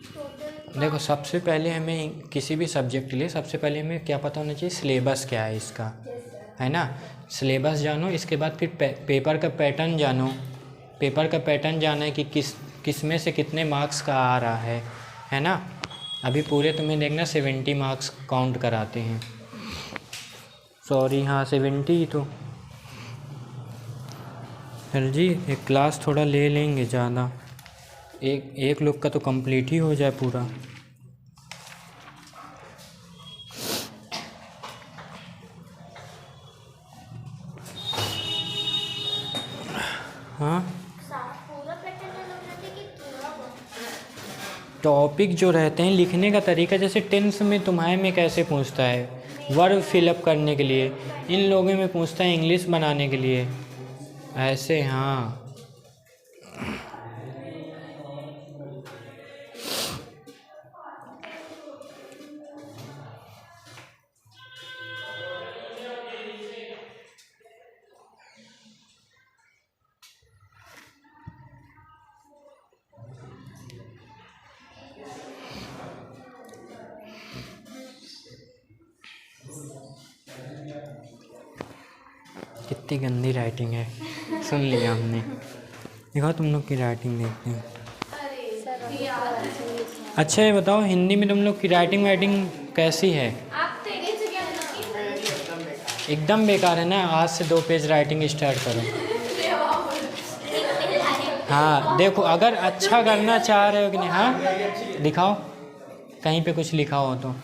टोटल देखो सबसे पहले हमें किसी भी सब्जेक्ट के लिए सबसे पहले हमें क्या पता होना चाहिए, सिलेबस क्या है इसका, है ना। सिलेबस जानो, इसके बाद फिर पेपर का पैटर्न जानो। पेपर का पैटर्न जाना है कि किस में से कितने मार्क्स का आ रहा है ना। अभी पूरे तुम्हें देखना 70 मार्क्स काउंट कराते हैं, सॉरी हाँ 70 ही तो। फिर जी एक क्लास थोड़ा ले लेंगे ज़्यादा, एक लोग का तो कंप्लीट ही हो जाए पूरा। हाँ, पूरा पैटर्न अलग रहता है कि थोड़ा बहुत? टॉपिक जो रहते हैं, लिखने का तरीका, जैसे टेंस में तुम्हारे में कैसे पूछता है, वर्ब फिलअप करने के लिए। इन लोगों में पूछता है इंग्लिश बनाने के लिए, ऐसे। हाँ कितनी गंदी राइटिंग है, सुन लिया हमने। देखो तुम लोग की राइटिंग देखते हैं। अच्छा ये बताओ, हिंदी में तुम लोग की राइटिंग वाइटिंग कैसी है? एकदम बेकार है ना। आज से 2 पेज राइटिंग स्टार्ट करो। हाँ देखो, अगर अच्छा करना चाह रहे हो कि नहीं, हाँ दिखाओ कहीं पे कुछ लिखा हो तो।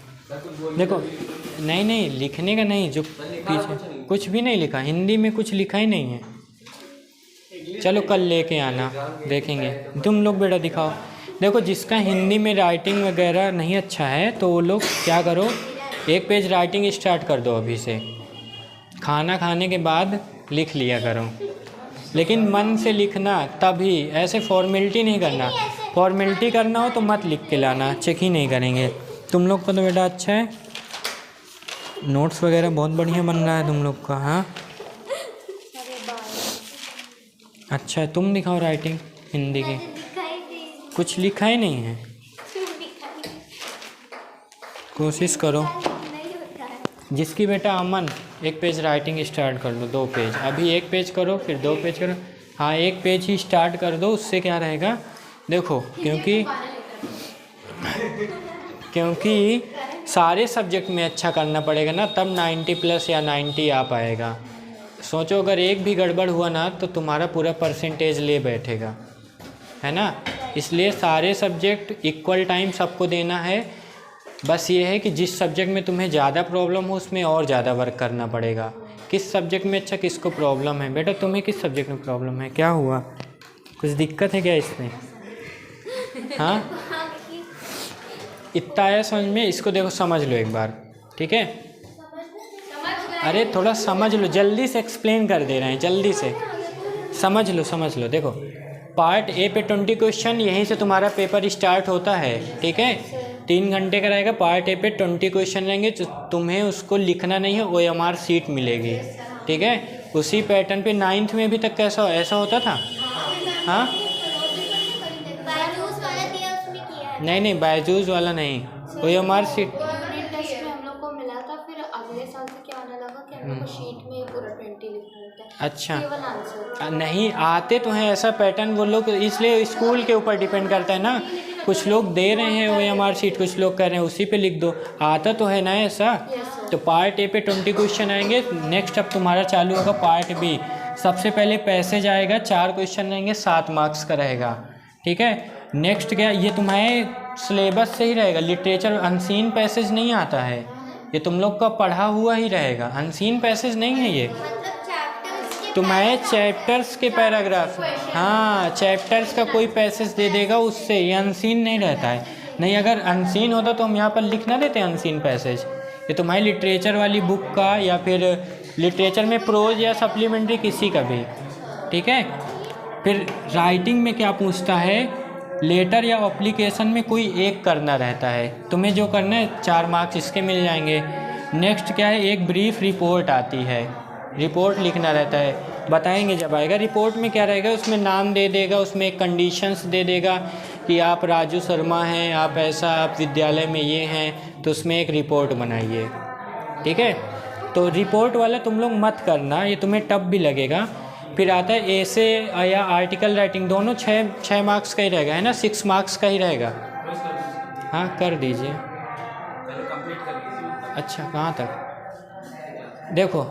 देखो नहीं लिखने का नहीं, जो पीछे कुछ भी नहीं लिखा, हिंदी में कुछ लिखा ही नहीं है। चलो कल लेके आना, देखेंगे। तुम लोग बेटा दिखाओ। देखो जिसका हिंदी में राइटिंग वगैरह नहीं अच्छा है तो वो लोग क्या करो, 1 पेज राइटिंग स्टार्ट कर दो अभी से, खाना खाने के बाद लिख लिया करो। लेकिन मन से लिखना, तभी ऐसे फॉर्मेलिटी नहीं करना। फॉर्मेलिटी करना हो तो मत लिख के लाना, चेक ही नहीं करेंगे। तुम लोग का तो बेटा अच्छा है, नोट्स वगैरह बहुत बढ़िया बन रहा है तुम लोग का। हाँ अच्छा है, तुम दिखाओ राइटिंग हिंदी की। कुछ लिखा ही नहीं है, कोशिश करो। जिसकी बेटा अमन, 1 पेज राइटिंग स्टार्ट कर लो, 2 पेज। अभी 1 पेज करो, फिर 2 पेज करो। हाँ 1 पेज ही स्टार्ट कर दो, उससे क्या रहेगा देखो, क्योंकि सारे सब्जेक्ट में अच्छा करना पड़ेगा ना, तब 90 प्लस या 90 आ पाएगा। सोचो अगर एक भी गड़बड़ हुआ ना तो तुम्हारा पूरा परसेंटेज ले बैठेगा, है ना। इसलिए सारे सब्जेक्ट इक्वल टाइम सबको देना है। बस ये है कि जिस सब्जेक्ट में तुम्हें ज़्यादा प्रॉब्लम हो उसमें और ज़्यादा वर्क करना पड़ेगा। किस सब्जेक्ट में अच्छा किसको प्रॉब्लम है? बेटा तुम्हें किस सब्जेक्ट में प्रॉब्लम है? क्या हुआ, कुछ दिक्कत है क्या इसमें? हाँ, इतना आया समझ में? इसको देखो समझ लो एक बार, ठीक है। अरे थोड़ा समझ लो, जल्दी से एक्सप्लेन कर दे रहे हैं, जल्दी से समझ लो। देखो पार्ट ए पे 20 क्वेश्चन, यहीं से तुम्हारा पेपर स्टार्ट होता है, ठीक है। 3 घंटे का रहेगा। पार्ट ए पे 20 क्वेश्चन रहेंगे, तुम्हें उसको लिखना नहीं है, OMR शीट मिलेगी, ठीक है। उसी पैटर्न पे 9th में भी तक कैसा ऐसा होता था? हाँ नहीं बायजूस वाला नहीं, OMR शीट। यूनिट टेस्ट में हम लोग को मिला था, फिर अगले साल से क्या होने लगा कि हम लोग को शीट में पूरा 20 लिखना होता है। अच्छा, केवल आंसर नहीं आते तो हैं ऐसा पैटर्न वो लोग, इसलिए स्कूल के ऊपर डिपेंड करता है ना। कुछ लोग दे रहे हैं OMR शीट, कुछ लोग कह रहे हैं उसी पे लिख दो। आता तो है ना ऐसा। तो पार्ट ए पे 20 क्वेश्चन आएंगे। नेक्स्ट अब तुम्हारा चालू होगा पार्ट बी। सबसे पहले पैसेज आएगा, 4 क्वेश्चन रहेंगे, 7 मार्क्स का रहेगा, ठीक है। नेक्स्ट क्या, ये तुम्हारे सिलेबस से ही रहेगा। लिटरेचर अनसीन पैसेज नहीं आता है, ये तुम लोग का पढ़ा हुआ ही रहेगा, अनसीन पैसेज नहीं है ये। तुम्हारे चैप्टर्स के पैराग्राफ, हाँ चैप्टर्स का कोई पैसेज दे देगा उससे, ये अनसीन नहीं रहता है। नहीं अगर अनसीन होता तो हम यहाँ पर लिख ना देते अनसीन पैसेज। ये तुम्हारी लिटरेचर वाली बुक का या फिर लिटरेचर में प्रोज या सप्लीमेंट्री किसी का भी, ठीक है। फिर राइटिंग में क्या पूछता है, लेटर या एप्लीकेशन में कोई एक करना रहता है। तुम्हें जो करना है 4 मार्क्स इसके मिल जाएंगे। नेक्स्ट क्या है, एक ब्रीफ रिपोर्ट आती है, रिपोर्ट लिखना रहता है, बताएंगे जब आएगा। रिपोर्ट में क्या रहेगा, उसमें नाम दे देगा, उसमें कंडीशंस दे देगा कि आप राजू शर्मा हैं, आप ऐसा, आप विद्यालय में ये हैं, तो उसमें एक रिपोर्ट बनाइए, ठीक है। तो रिपोर्ट वाला तुम लोग मत करना, ये तुम्हें टफ भी लगेगा। फिर आता है ऐसे या आर्टिकल राइटिंग, दोनों 6 मार्क्स का ही रहेगा, है ना, 6 मार्क्स का ही रहेगा। हाँ कर दीजिए। अच्छा कहाँ तक? देखो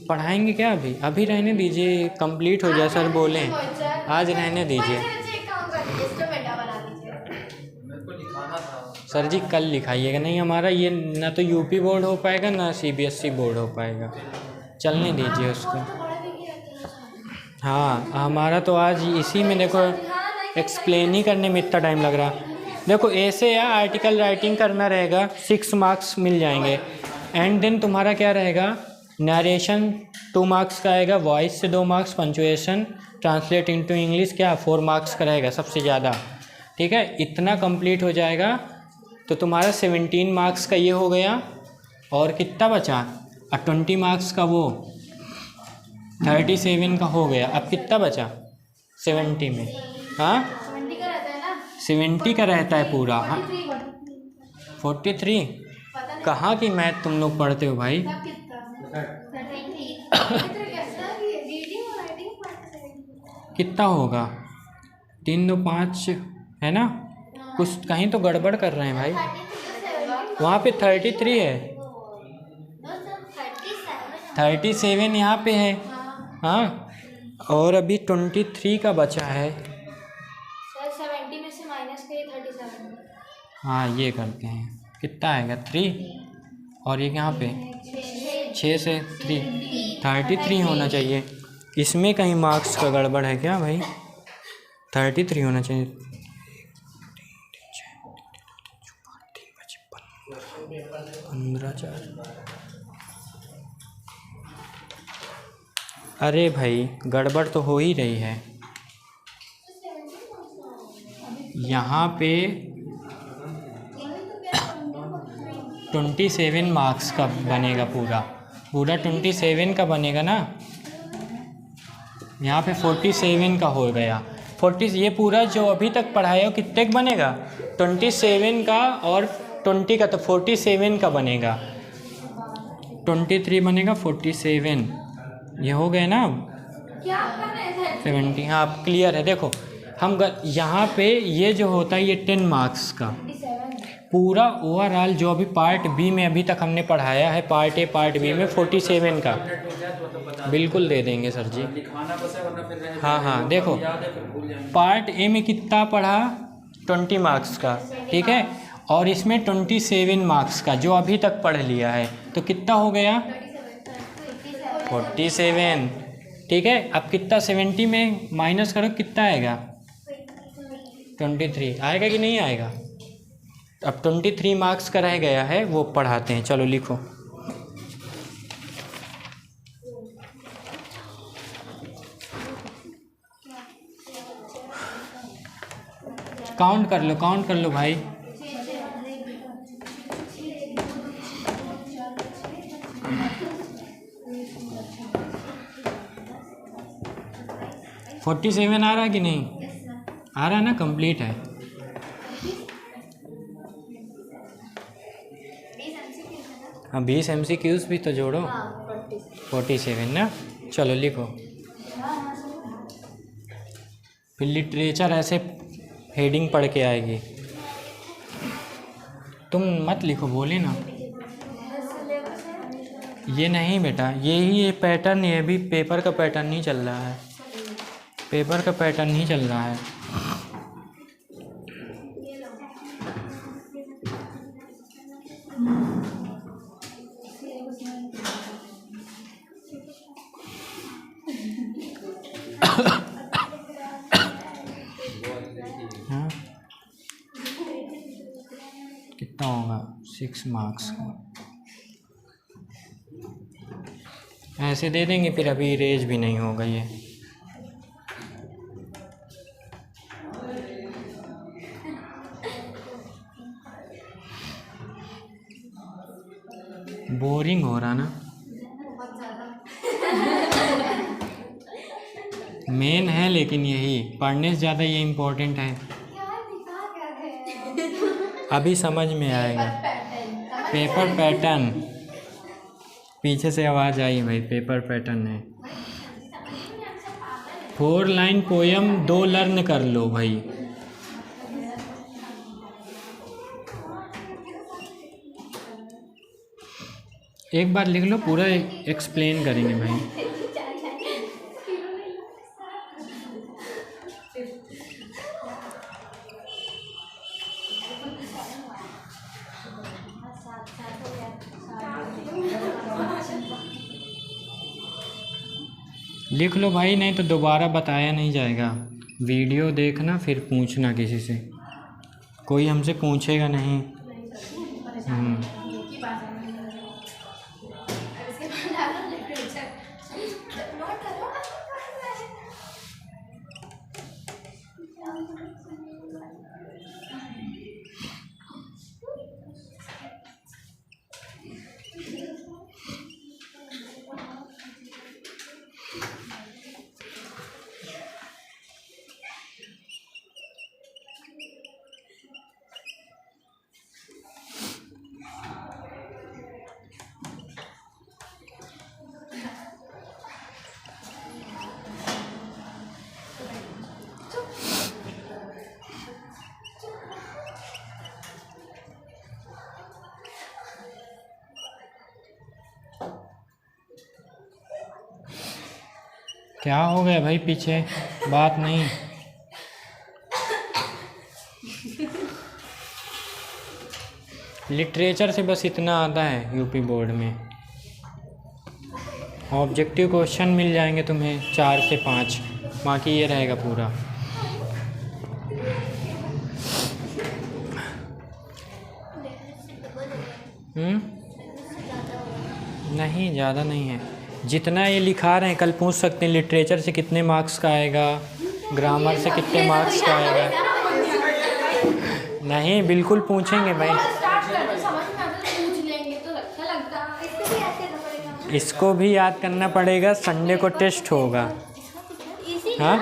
पढ़ाएंगे क्या अभी रहने दीजिए, कंप्लीट हो जाए। सर बोले आज रहने दीजिए। सर जी कल लिखाइएगा। नहीं हमारा ये ना तो यूपी बोर्ड हो पाएगा ना CBSE बोर्ड हो पाएगा, चलने दीजिए उसको। हाँ हमारा तो आज इसी में देखो एक्सप्लेन ही करने में इतना टाइम लग रहा। देखो ऐसे या आर्टिकल राइटिंग करना रहेगा, 6 मार्क्स मिल जाएंगे। एंड देन तुम्हारा क्या रहेगा, नरेशन 2 मार्क्स का आएगा, वॉइस से 2 marks, punctuation translate into English क्या 4 मार्क्स का रहेगा सबसे ज़्यादा, ठीक है। इतना कंप्लीट हो जाएगा तो तुम्हारा 17 मार्क्स का ये हो गया। और कितना बचा, 20 मार्क्स का वो 37 का हो गया। अब कितना बचा 70 में? हाँ 70 का रहता है पूरा। हाँ 43 कहाँ की मैथ तुम लोग पढ़ते हो भाई? कितना होगा, 3 2 5 है ना, कुछ कहीं तो गड़बड़ कर रहे हैं भाई। वहाँ पे 33 है, 37 यहाँ पे है। हाँ और अभी 23 का बचा है। 70 में से माइनस करिए 37। हाँ ये करते हैं, कितना आएगा 3 और ये यहाँ पे 6 से 3 33 होना चाहिए। इसमें कहीं मार्क्स का गड़बड़ है क्या भाई? 33 होना चाहिए। 15 4। अरे भाई गड़बड़ तो हो ही रही है। यहाँ पे 27 मार्क्स का बनेगा, पूरा 27 का बनेगा ना। यहाँ पे 47 का हो गया। 40 ये पूरा जो अभी तक पढ़ाया हो कितने का बनेगा? 27 का और 20 का, तो 47 का बनेगा। 23 बनेगा 47, ये हो गए ना। 70 हाँ आप क्लियर है। देखो हम यहाँ पे ये जो होता है ये 10 मार्क्स का, पूरा ओवरऑल जो अभी पार्ट बी में अभी तक हमने पढ़ाया है, पार्ट ए पार्ट बी में 47 का मिनट हो जाए तो बता बिल्कुल दे देंगे सर जी। लिखाना बस है, वरना फिर रह हाँ हाँ, देखो याद है फिर भूल जाएंगे। पार्ट ए में कितना पढ़ा 20 मार्क्स का, ठीक है, और इसमें 27 मार्क्स का जो अभी तक पढ़ लिया है, तो कितना हो गया 47, ठीक है। अब कितना 70 में माइनस करो, कितना आएगा 23 आएगा कि नहीं आएगा। अब 23 मार्क्स का रह गया है, वो पढ़ाते हैं, चलो लिखो। काउंट कर लो भाई। फोर्टी 47 आ रहा है कि नहीं आ रहा है ना, कंप्लीट है। हाँ 20 MCQs भी तो जोड़ो। 47 ना, चलो लिखो। फिर लिटरेचर ऐसे हेडिंग पढ़ के आएगी, तुम मत लिखो, बोले ना। ये नहीं बेटा, ये पैटर्न, ये भी पेपर का पैटर्न नहीं चल रहा है, पेपर का पैटर्न नहीं चल रहा है। हाँ कितना होगा 6 मार्क्स का, ऐसे दे देंगे, फिर अभी इरेज भी नहीं होगा ये। बोरिंग हो रहा ना, मेन है, लेकिन यही पढ़ने से ज़्यादा ये इम्पोर्टेंट है। अभी समझ में आएगा। पेपर पैटर्न, पीछे से आवाज़ आई भाई, पेपर पैटर्न है। 4 लाइन पोयम 2 लर्न कर लो भाई। एक बार लिख लो, पूरा एक्सप्लेन करेंगे भाई। लिख लो भाई, नहीं तो दोबारा बताया नहीं जाएगा। वीडियो देखना, फिर पूछना किसी से, कोई हमसे पूछेगा नहीं। क्या हो गया भाई, पीछे बात नहीं। लिटरेचर से बस इतना आता है यूपी बोर्ड में। ऑब्जेक्टिव क्वेश्चन मिल जाएंगे तुम्हें 4 से 5, बाकी ये रहेगा पूरा। नहीं, ज़्यादा नहीं है, जितना ये लिखा रहे हैं। कल पूछ सकते हैं लिटरेचर से कितने मार्क्स का आएगा, ग्रामर से कितने मार्क्स का आएगा। नहीं, बिल्कुल पूछेंगे भाई। इसको भी याद करना पड़ेगा, संडे को टेस्ट होगा। हाँ,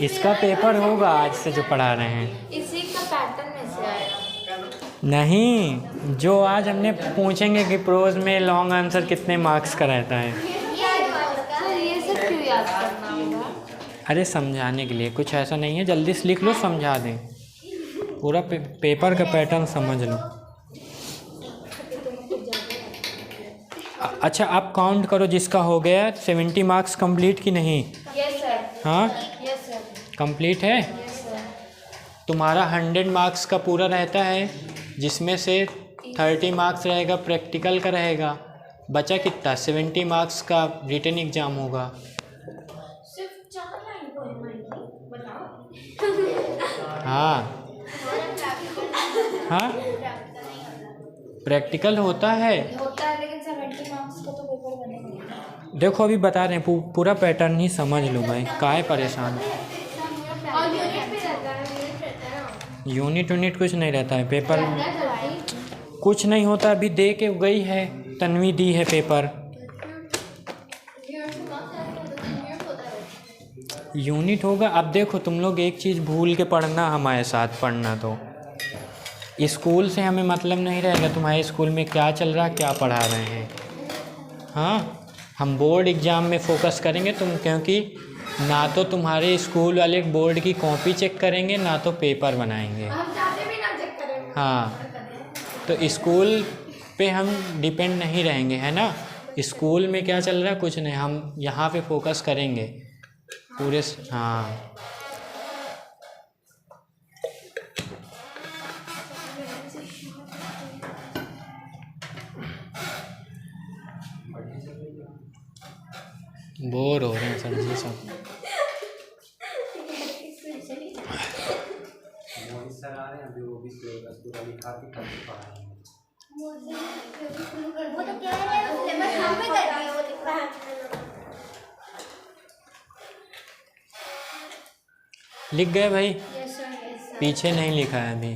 इसका पेपर होगा आज से जो पढ़ा रहे हैं। इसी का पैटर्न में से आएगा। नहीं, जो आज हमने पूछेंगे कि प्रोज में लॉन्ग आंसर कितने मार्क्स का रहता है। ये सब क्यों याद करना होगा? अरे समझाने के लिए, कुछ ऐसा नहीं है, जल्दी से लिख लो, समझा दें। पूरा पेपर का पैटर्न समझ लो। अच्छा आप काउंट करो जिसका हो गया 70 मार्क्स कंप्लीट कि नहीं? Yes sir. हाँ यस सर। कंप्लीट है। Yes sir. तुम्हारा 100 मार्क्स का पूरा रहता है, जिसमें से 30 मार्क्स रहेगा प्रैक्टिकल का रहेगा। बचा कितना? 70 मार्क्स का रिटन एग्ज़ाम होगा। सिर्फ 4 लाइन बताओ। हाँ हाँ प्रैक्टिकल होता है लेकिन 70 मार्क्स का तो पेपर बनेगा। देखो अभी बता रहे हैं पूरा पैटर्न ही समझ लो भाई, काहे परेशान। और यूनिट भी रहता है। यूनिट कुछ नहीं रहता है पेपर, कुछ नहीं होता। अभी दे के गई है, तन्वी दी है पेपर। यूनिट होगा। अब देखो तुम लोग एक चीज़ भूल के पढ़ना हमारे साथ, पढ़ना तो स्कूल से हमें मतलब नहीं रहेगा तुम्हारे स्कूल में क्या चल रहा, क्या पढ़ा रहे हैं। हाँ हम बोर्ड एग्ज़ाम में फोकस करेंगे तुम, क्योंकि ना तो तुम्हारे स्कूल वाले बोर्ड की कॉपी चेक करेंगे ना तो पेपर बनाएंगे। हाँ तो स्कूल पे हम डिपेंड नहीं रहेंगे, है ना। स्कूल में क्या चल रहा है कुछ नहीं, हम यहाँ पे फोकस करेंगे पूरे। हाँ बोर हो रहे हैं सर जी सब। मोहित सर आ रहे हैं अभी, वो भी सिलेबस पूरा लिखा के कल पढ़ाएंगे। वो तो क्या है सिलेबस हम पे कर दिए, वो लिखा है। लिख गए भाई? Yes sir. पीछे नहीं लिखा है अभी।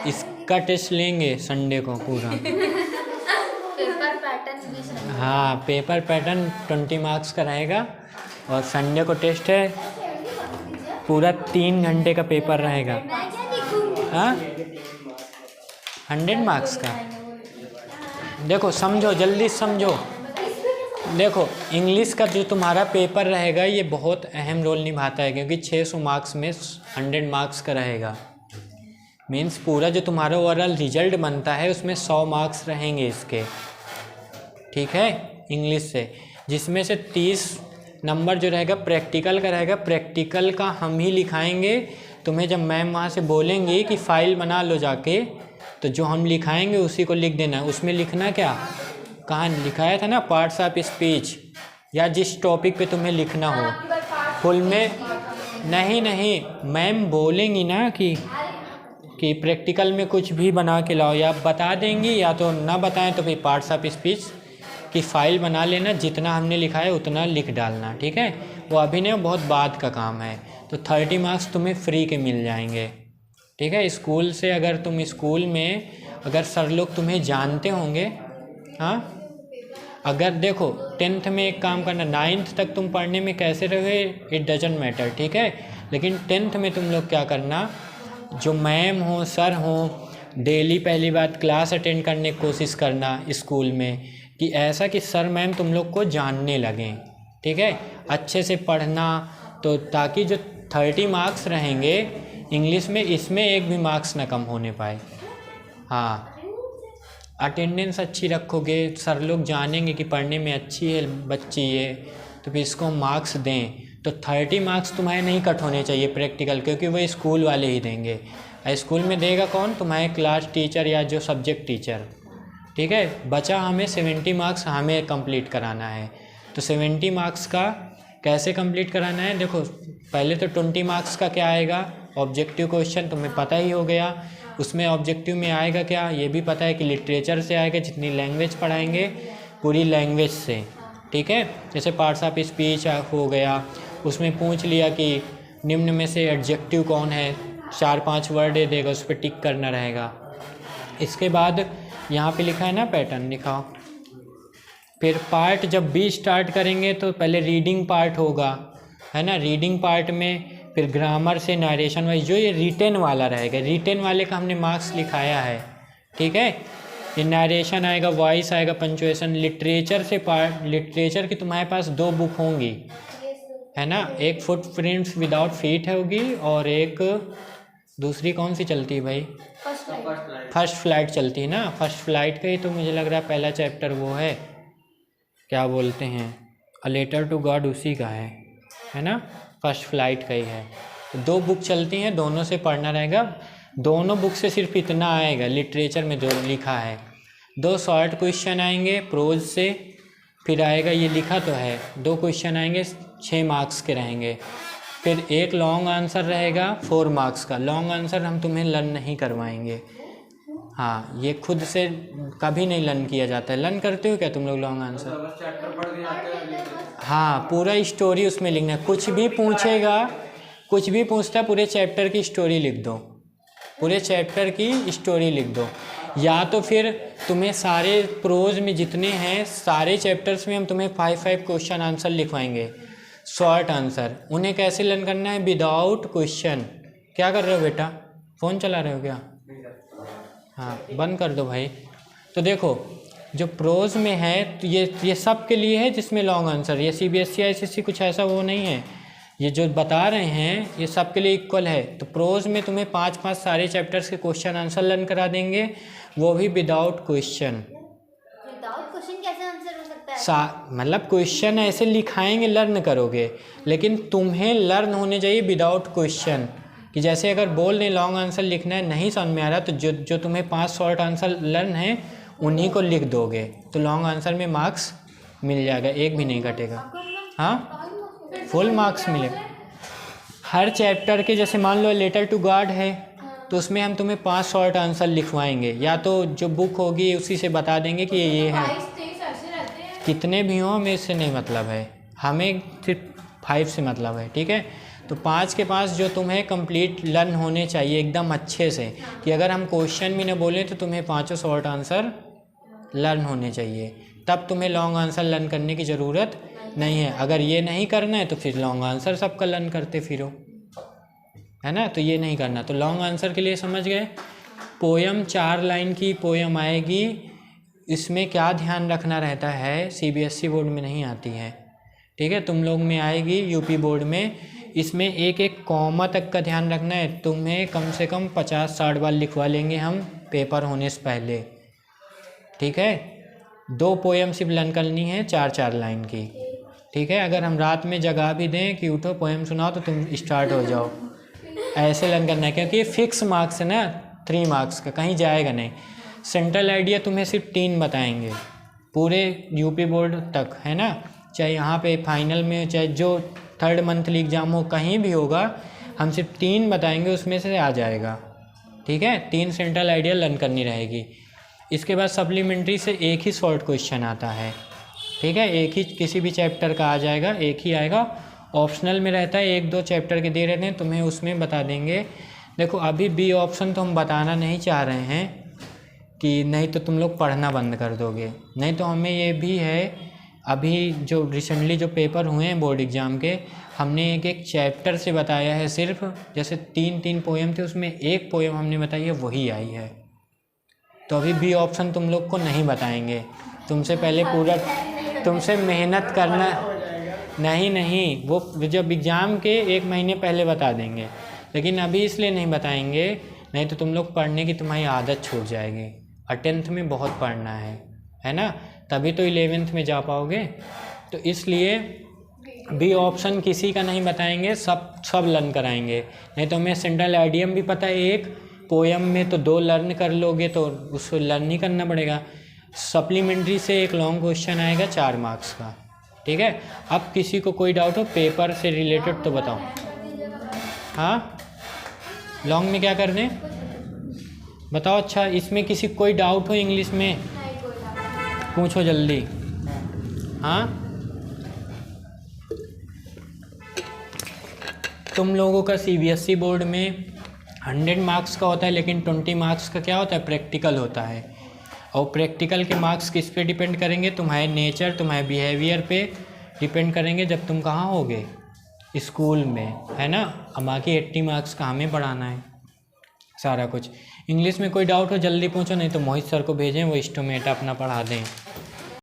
इसका टेस्ट लेंगे संडे को पूरा। पेपर पैटर्न भी सर। हाँ पेपर पैटर्न 20 मार्क्स का रहेगा और संडे को टेस्ट है। पूरा 3 घंटे का पेपर रहेगा। हाँ 100 मार्क्स का। देखो समझो, जल्दी समझो। देखो इंग्लिश का जो तुम्हारा पेपर रहेगा ये बहुत अहम रोल निभाता है, क्योंकि 600 मार्क्स में 100 मार्क्स का रहेगा। मीन्स पूरा जो तुम्हारा ओवरऑल रिजल्ट बनता है उसमें 100 मार्क्स रहेंगे इसके, ठीक है, इंग्लिश से। जिसमें से 30 नंबर जो रहेगा प्रैक्टिकल का रहेगा। प्रैक्टिकल का हम ही लिखाएंगे। तुम्हें जब मैम वहाँ से बोलेंगी कि फ़ाइल बना लो जाके, तो जो हम लिखाएंगे उसी को लिख देना। उसमें लिखना क्या, कहाँ लिखाया था ना, पार्ट्स ऑफ स्पीच, या जिस टॉपिक पे तुम्हें लिखना हो फुल में। नहीं मैम बोलेंगी ना कि प्रैक्टिकल में कुछ भी बना के लाओ, या बता देंगी या तो ना बताएं तो फिर पार्ट्स ऑफ स्पीच की फ़ाइल बना लेना। जितना हमने लिखा है उतना लिख डालना, ठीक है। वो अभी नहीं, बहुत बाद का काम है। तो 30 मार्क्स तुम्हें फ्री के मिल जाएंगे, ठीक है। स्कूल से अगर तुम स्कूल में अगर सर लोग तुम्हें जानते होंगे, हाँ अगर देखो 10th में एक काम करना, 9th तक तुम पढ़ने में कैसे रहे इट डजंट मैटर, ठीक है। लेकिन 10th में तुम लोग क्या करना, जो मैम हो सर हो, डेली पहली बात क्लास अटेंड करने की कोशिश करना स्कूल में, कि ऐसा कि सर मैम तुम लोग को जानने लगें, ठीक है। अच्छे से पढ़ना, तो ताकि जो 30 मार्क्स रहेंगे इंग्लिश में, इसमें एक भी मार्क्स ना कम होने पाए। हाँ अटेंडेंस अच्छी रखोगे, सर लोग जानेंगे कि पढ़ने में अच्छी है बच्ची ये, तो फिर इसको मार्क्स दें। तो 30 मार्क्स तुम्हारे नहीं कट होने चाहिए प्रैक्टिकल, क्योंकि वो स्कूल वाले ही देंगे। स्कूल में देगा कौन, तुम्हारे क्लास टीचर या जो सब्जेक्ट टीचर, ठीक है। बचा हमें 70 मार्क्स हमें कंप्लीट कराना है। तो 70 मार्क्स का कैसे कंप्लीट कराना है, देखो पहले तो 20 मार्क्स का क्या आएगा, ऑब्जेक्टिव क्वेश्चन तुम्हें पता ही हो गया। उसमें ऑब्जेक्टिव में आएगा क्या, ये भी पता है कि लिटरेचर से आएगा, जितनी लैंग्वेज पढ़ाएंगे पूरी लैंग्वेज से, ठीक है। जैसे पार्ट्स ऑफ स्पीच हो गया, उसमें पूछ लिया कि निम्न में से एडजेक्टिव कौन है, 4-5 वर्ड दे देगा, उस पर टिक करना रहेगा। इसके बाद यहाँ पे लिखा है ना पैटर्न, लिखाओ। फिर पार्ट जब भी स्टार्ट करेंगे तो पहले रीडिंग पार्ट होगा, है ना। रीडिंग पार्ट में फिर ग्रामर से नरेशन वाइज, जो ये रिटेन वाला रहेगा, रिटेन वाले का हमने मार्क्स लिखाया है, ठीक है। ये नरेशन आएगा, वॉइस आएगा, पंचुएशन। लिटरेचर से पार्ट, लिटरेचर की तुम्हारे पास 2 बुक होंगी, है ना। एक फुटप्रिंट्स विदाउट फीट होगी और एक दूसरी कौन सी चलती है भाई? First line. फर्स्ट फ्लाइट चलती है ना। फर्स्ट फ्लाइट का ही तो मुझे लग रहा है पहला चैप्टर वो है, क्या बोलते हैं, अ लेटर टू गॉड, उसी का है ना, फर्स्ट फ्लाइट का ही है। तो 2 बुक चलती हैं, दोनों से पढ़ना रहेगा। दोनों बुक से सिर्फ इतना आएगा लिटरेचर में जो लिखा है। 2 शॉर्ट क्वेश्चन आएंगे प्रोज से, फिर आएगा, ये लिखा तो है, 2 क्वेश्चन आएंगे 6 मार्क्स के रहेंगे, फिर एक लॉन्ग आंसर रहेगा 4 मार्क्स का। लॉन्ग आंसर हम तुम्हें लर्न नहीं करवाएंगे, हाँ, ये खुद से कभी नहीं लर्न किया जाता है। लर्न करते हो क्या तुम लोग लॉन्ग आंसर? बस चैप्टर पढ़ के जाते हैं। हाँ, पूरा स्टोरी उसमें लिखना है। कुछ भी पूछेगा, कुछ भी पूछता है, पूरे चैप्टर की स्टोरी लिख दो, पूरे चैप्टर की स्टोरी लिख दो। या तो फिर तुम्हें सारे प्रोज में जितने हैं सारे चैप्टर्स में हम तुम्हें 5-5 क्वेश्चन आंसर लिखवाएंगे, शॉर्ट आंसर। उन्हें कैसे लर्न करना है? Without question. क्या कर रहे हो बेटा, फ़ोन चला रहे हो क्या? हाँ, बंद कर दो भाई। तो देखो, जो प्रोज में है तो ये सब के लिए है जिसमें लॉन्ग आंसर। ये CBSE ICSE कुछ ऐसा वो नहीं है, ये जो बता रहे हैं ये सब के लिए इक्वल है। तो प्रोज में तुम्हें 5-5 सारे चैप्टर्स के क्वेश्चन आंसर लर्न करा देंगे, वो भी विदाउट क्वेश्चन। विदाउट क्वेश्चन कैसे आंसर हो सकता है? मतलब क्वेश्चन ऐसे लिखाएंगे, लर्न करोगे, लेकिन तुम्हें लर्न होने चाहिए विदाउट क्वेश्चन। कि जैसे अगर बोल दें लॉन्ग आंसर लिखना है, नहीं समझ में आ रहा, तो जो तुम्हें 5 शॉर्ट आंसर लर्न है उन्हीं को लिख दोगे, तो लॉन्ग आंसर में मार्क्स मिल जाएगा, एक भी नहीं घटेगा। हाँ, फुल मार्क्स मिलेगा हर चैप्टर के। जैसे मान लो लेटर टू गॉड है, तो उसमें हम तुम्हें 5 शॉर्ट आंसर लिखवाएंगे, या तो जो बुक होगी उसी से बता देंगे कि ये है। कितने भी हों हमें इससे नहीं मतलब है, हमें सिर्फ 5 से मतलब है, ठीक है। तो 5 के 5 जो तुम्हें कंप्लीट लर्न होने चाहिए एकदम अच्छे से, कि अगर हम क्वेश्चन भी न बोलें तो तुम्हें 5 शॉर्ट आंसर लर्न होने चाहिए, तब तुम्हें लॉन्ग आंसर लर्न करने की ज़रूरत नहीं है। अगर ये नहीं करना है तो फिर लॉन्ग आंसर सबका लर्न करते फिरो, है ना। तो ये नहीं करना। तो लॉन्ग आंसर के लिए समझ गए, पोयम 4 लाइन की पोयम आएगी। इसमें क्या ध्यान रखना रहता है, CBSE बोर्ड में नहीं आती है, ठीक है, तुम लोग में आएगी UP बोर्ड में। इसमें एक एक कॉमा तक का ध्यान रखना है। तुम्हें कम से कम 50-60 बार लिखवा लेंगे हम पेपर होने से पहले, ठीक है। 2 पोयम सिर्फ लर्न करनी है 4-4 लाइन की, ठीक है। अगर हम रात में जगा भी दें कि उठो पोयम सुनाओ तो तुम स्टार्ट हो जाओ, ऐसे लर्न करना है, क्योंकि ये फिक्स मार्क्स है ना, 3 मार्क्स का, कहीं जाएगा नहीं। सेंट्रल आइडिया तुम्हें सिर्फ 3 बताएंगे पूरे UP बोर्ड तक, है ना। चाहे यहाँ पे फाइनल में, चाहे जो 3rd मंथली एग्ज़ाम हो, कहीं भी होगा, हम सिर्फ 3 बताएंगे, उसमें से आ जाएगा, ठीक है। 3 सेंट्रल आइडिया लर्न करनी रहेगी। इसके बाद सप्लीमेंट्री से एक ही शॉर्ट क्वेश्चन आता है, ठीक है, एक ही किसी भी चैप्टर का आ जाएगा, एक ही आएगा। ऑप्शनल में रहता है 1-2 चैप्टर के दे रहते हैं, तुम्हें उसमें बता देंगे। देखो अभी B ऑप्शन तो हम बताना नहीं चाह रहे हैं कि नहीं तो तुम लोग पढ़ना बंद कर दोगे, नहीं तो हमें ये भी है, अभी जो रिसेंटली जो पेपर हुए हैं बोर्ड एग्ज़ाम के, हमने एक एक चैप्टर से बताया है सिर्फ। जैसे 3-3 पोयम थे, उसमें एक पोयम हमने बताई है, वही आई है। तो अभी B ऑप्शन तुम लोग को नहीं बताएंगे, तुमसे पहले पूरा तुमसे मेहनत करना। नहीं, वो जब एग्ज़ाम के 1 महीने पहले बता देंगे, लेकिन अभी इसलिए नहीं बताएंगे, नहीं तो तुम लोग पढ़ने की तुम्हारी आदत छूट जाएगी। और 10th में बहुत पढ़ना है ना, तभी तो 11th में जा पाओगे। तो इसलिए B ऑप्शन किसी का नहीं बताएंगे, सब लर्न कराएंगे। नहीं तो हमें सेंट्रल आइडियम भी पता है, एक पोयम में तो 2 लर्न कर लोगे तो उसको लर्न ही करना पड़ेगा। सप्लीमेंट्री से एक लॉन्ग क्वेश्चन आएगा 4 मार्क्स का, ठीक है। अब किसी को कोई डाउट हो पेपर से रिलेटेड तो बताओ। हाँ, लॉन्ग में क्या कर दें बताओ। अच्छा, इसमें किसी कोई डाउट हो इंग्लिश में, पूछो जल्दी। हाँ, तुम लोगों का CBSE बोर्ड में 100 मार्क्स का होता है, लेकिन 20 मार्क्स का क्या होता है, प्रैक्टिकल होता है। और प्रैक्टिकल के मार्क्स किस पे डिपेंड करेंगे, तुम्हारे नेचर, तुम्हारे बिहेवियर पे डिपेंड करेंगे जब तुम कहाँ होगे, स्कूल में, है ना। अब बाकी 80 मार्क्स का हमें पढ़ाना है सारा कुछ। इंग्लिश में कोई डाउट हो जल्दी पूछो, नहीं तो मोहित सर को भेजें, वो स्टोमेटा अपना पढ़ा दें।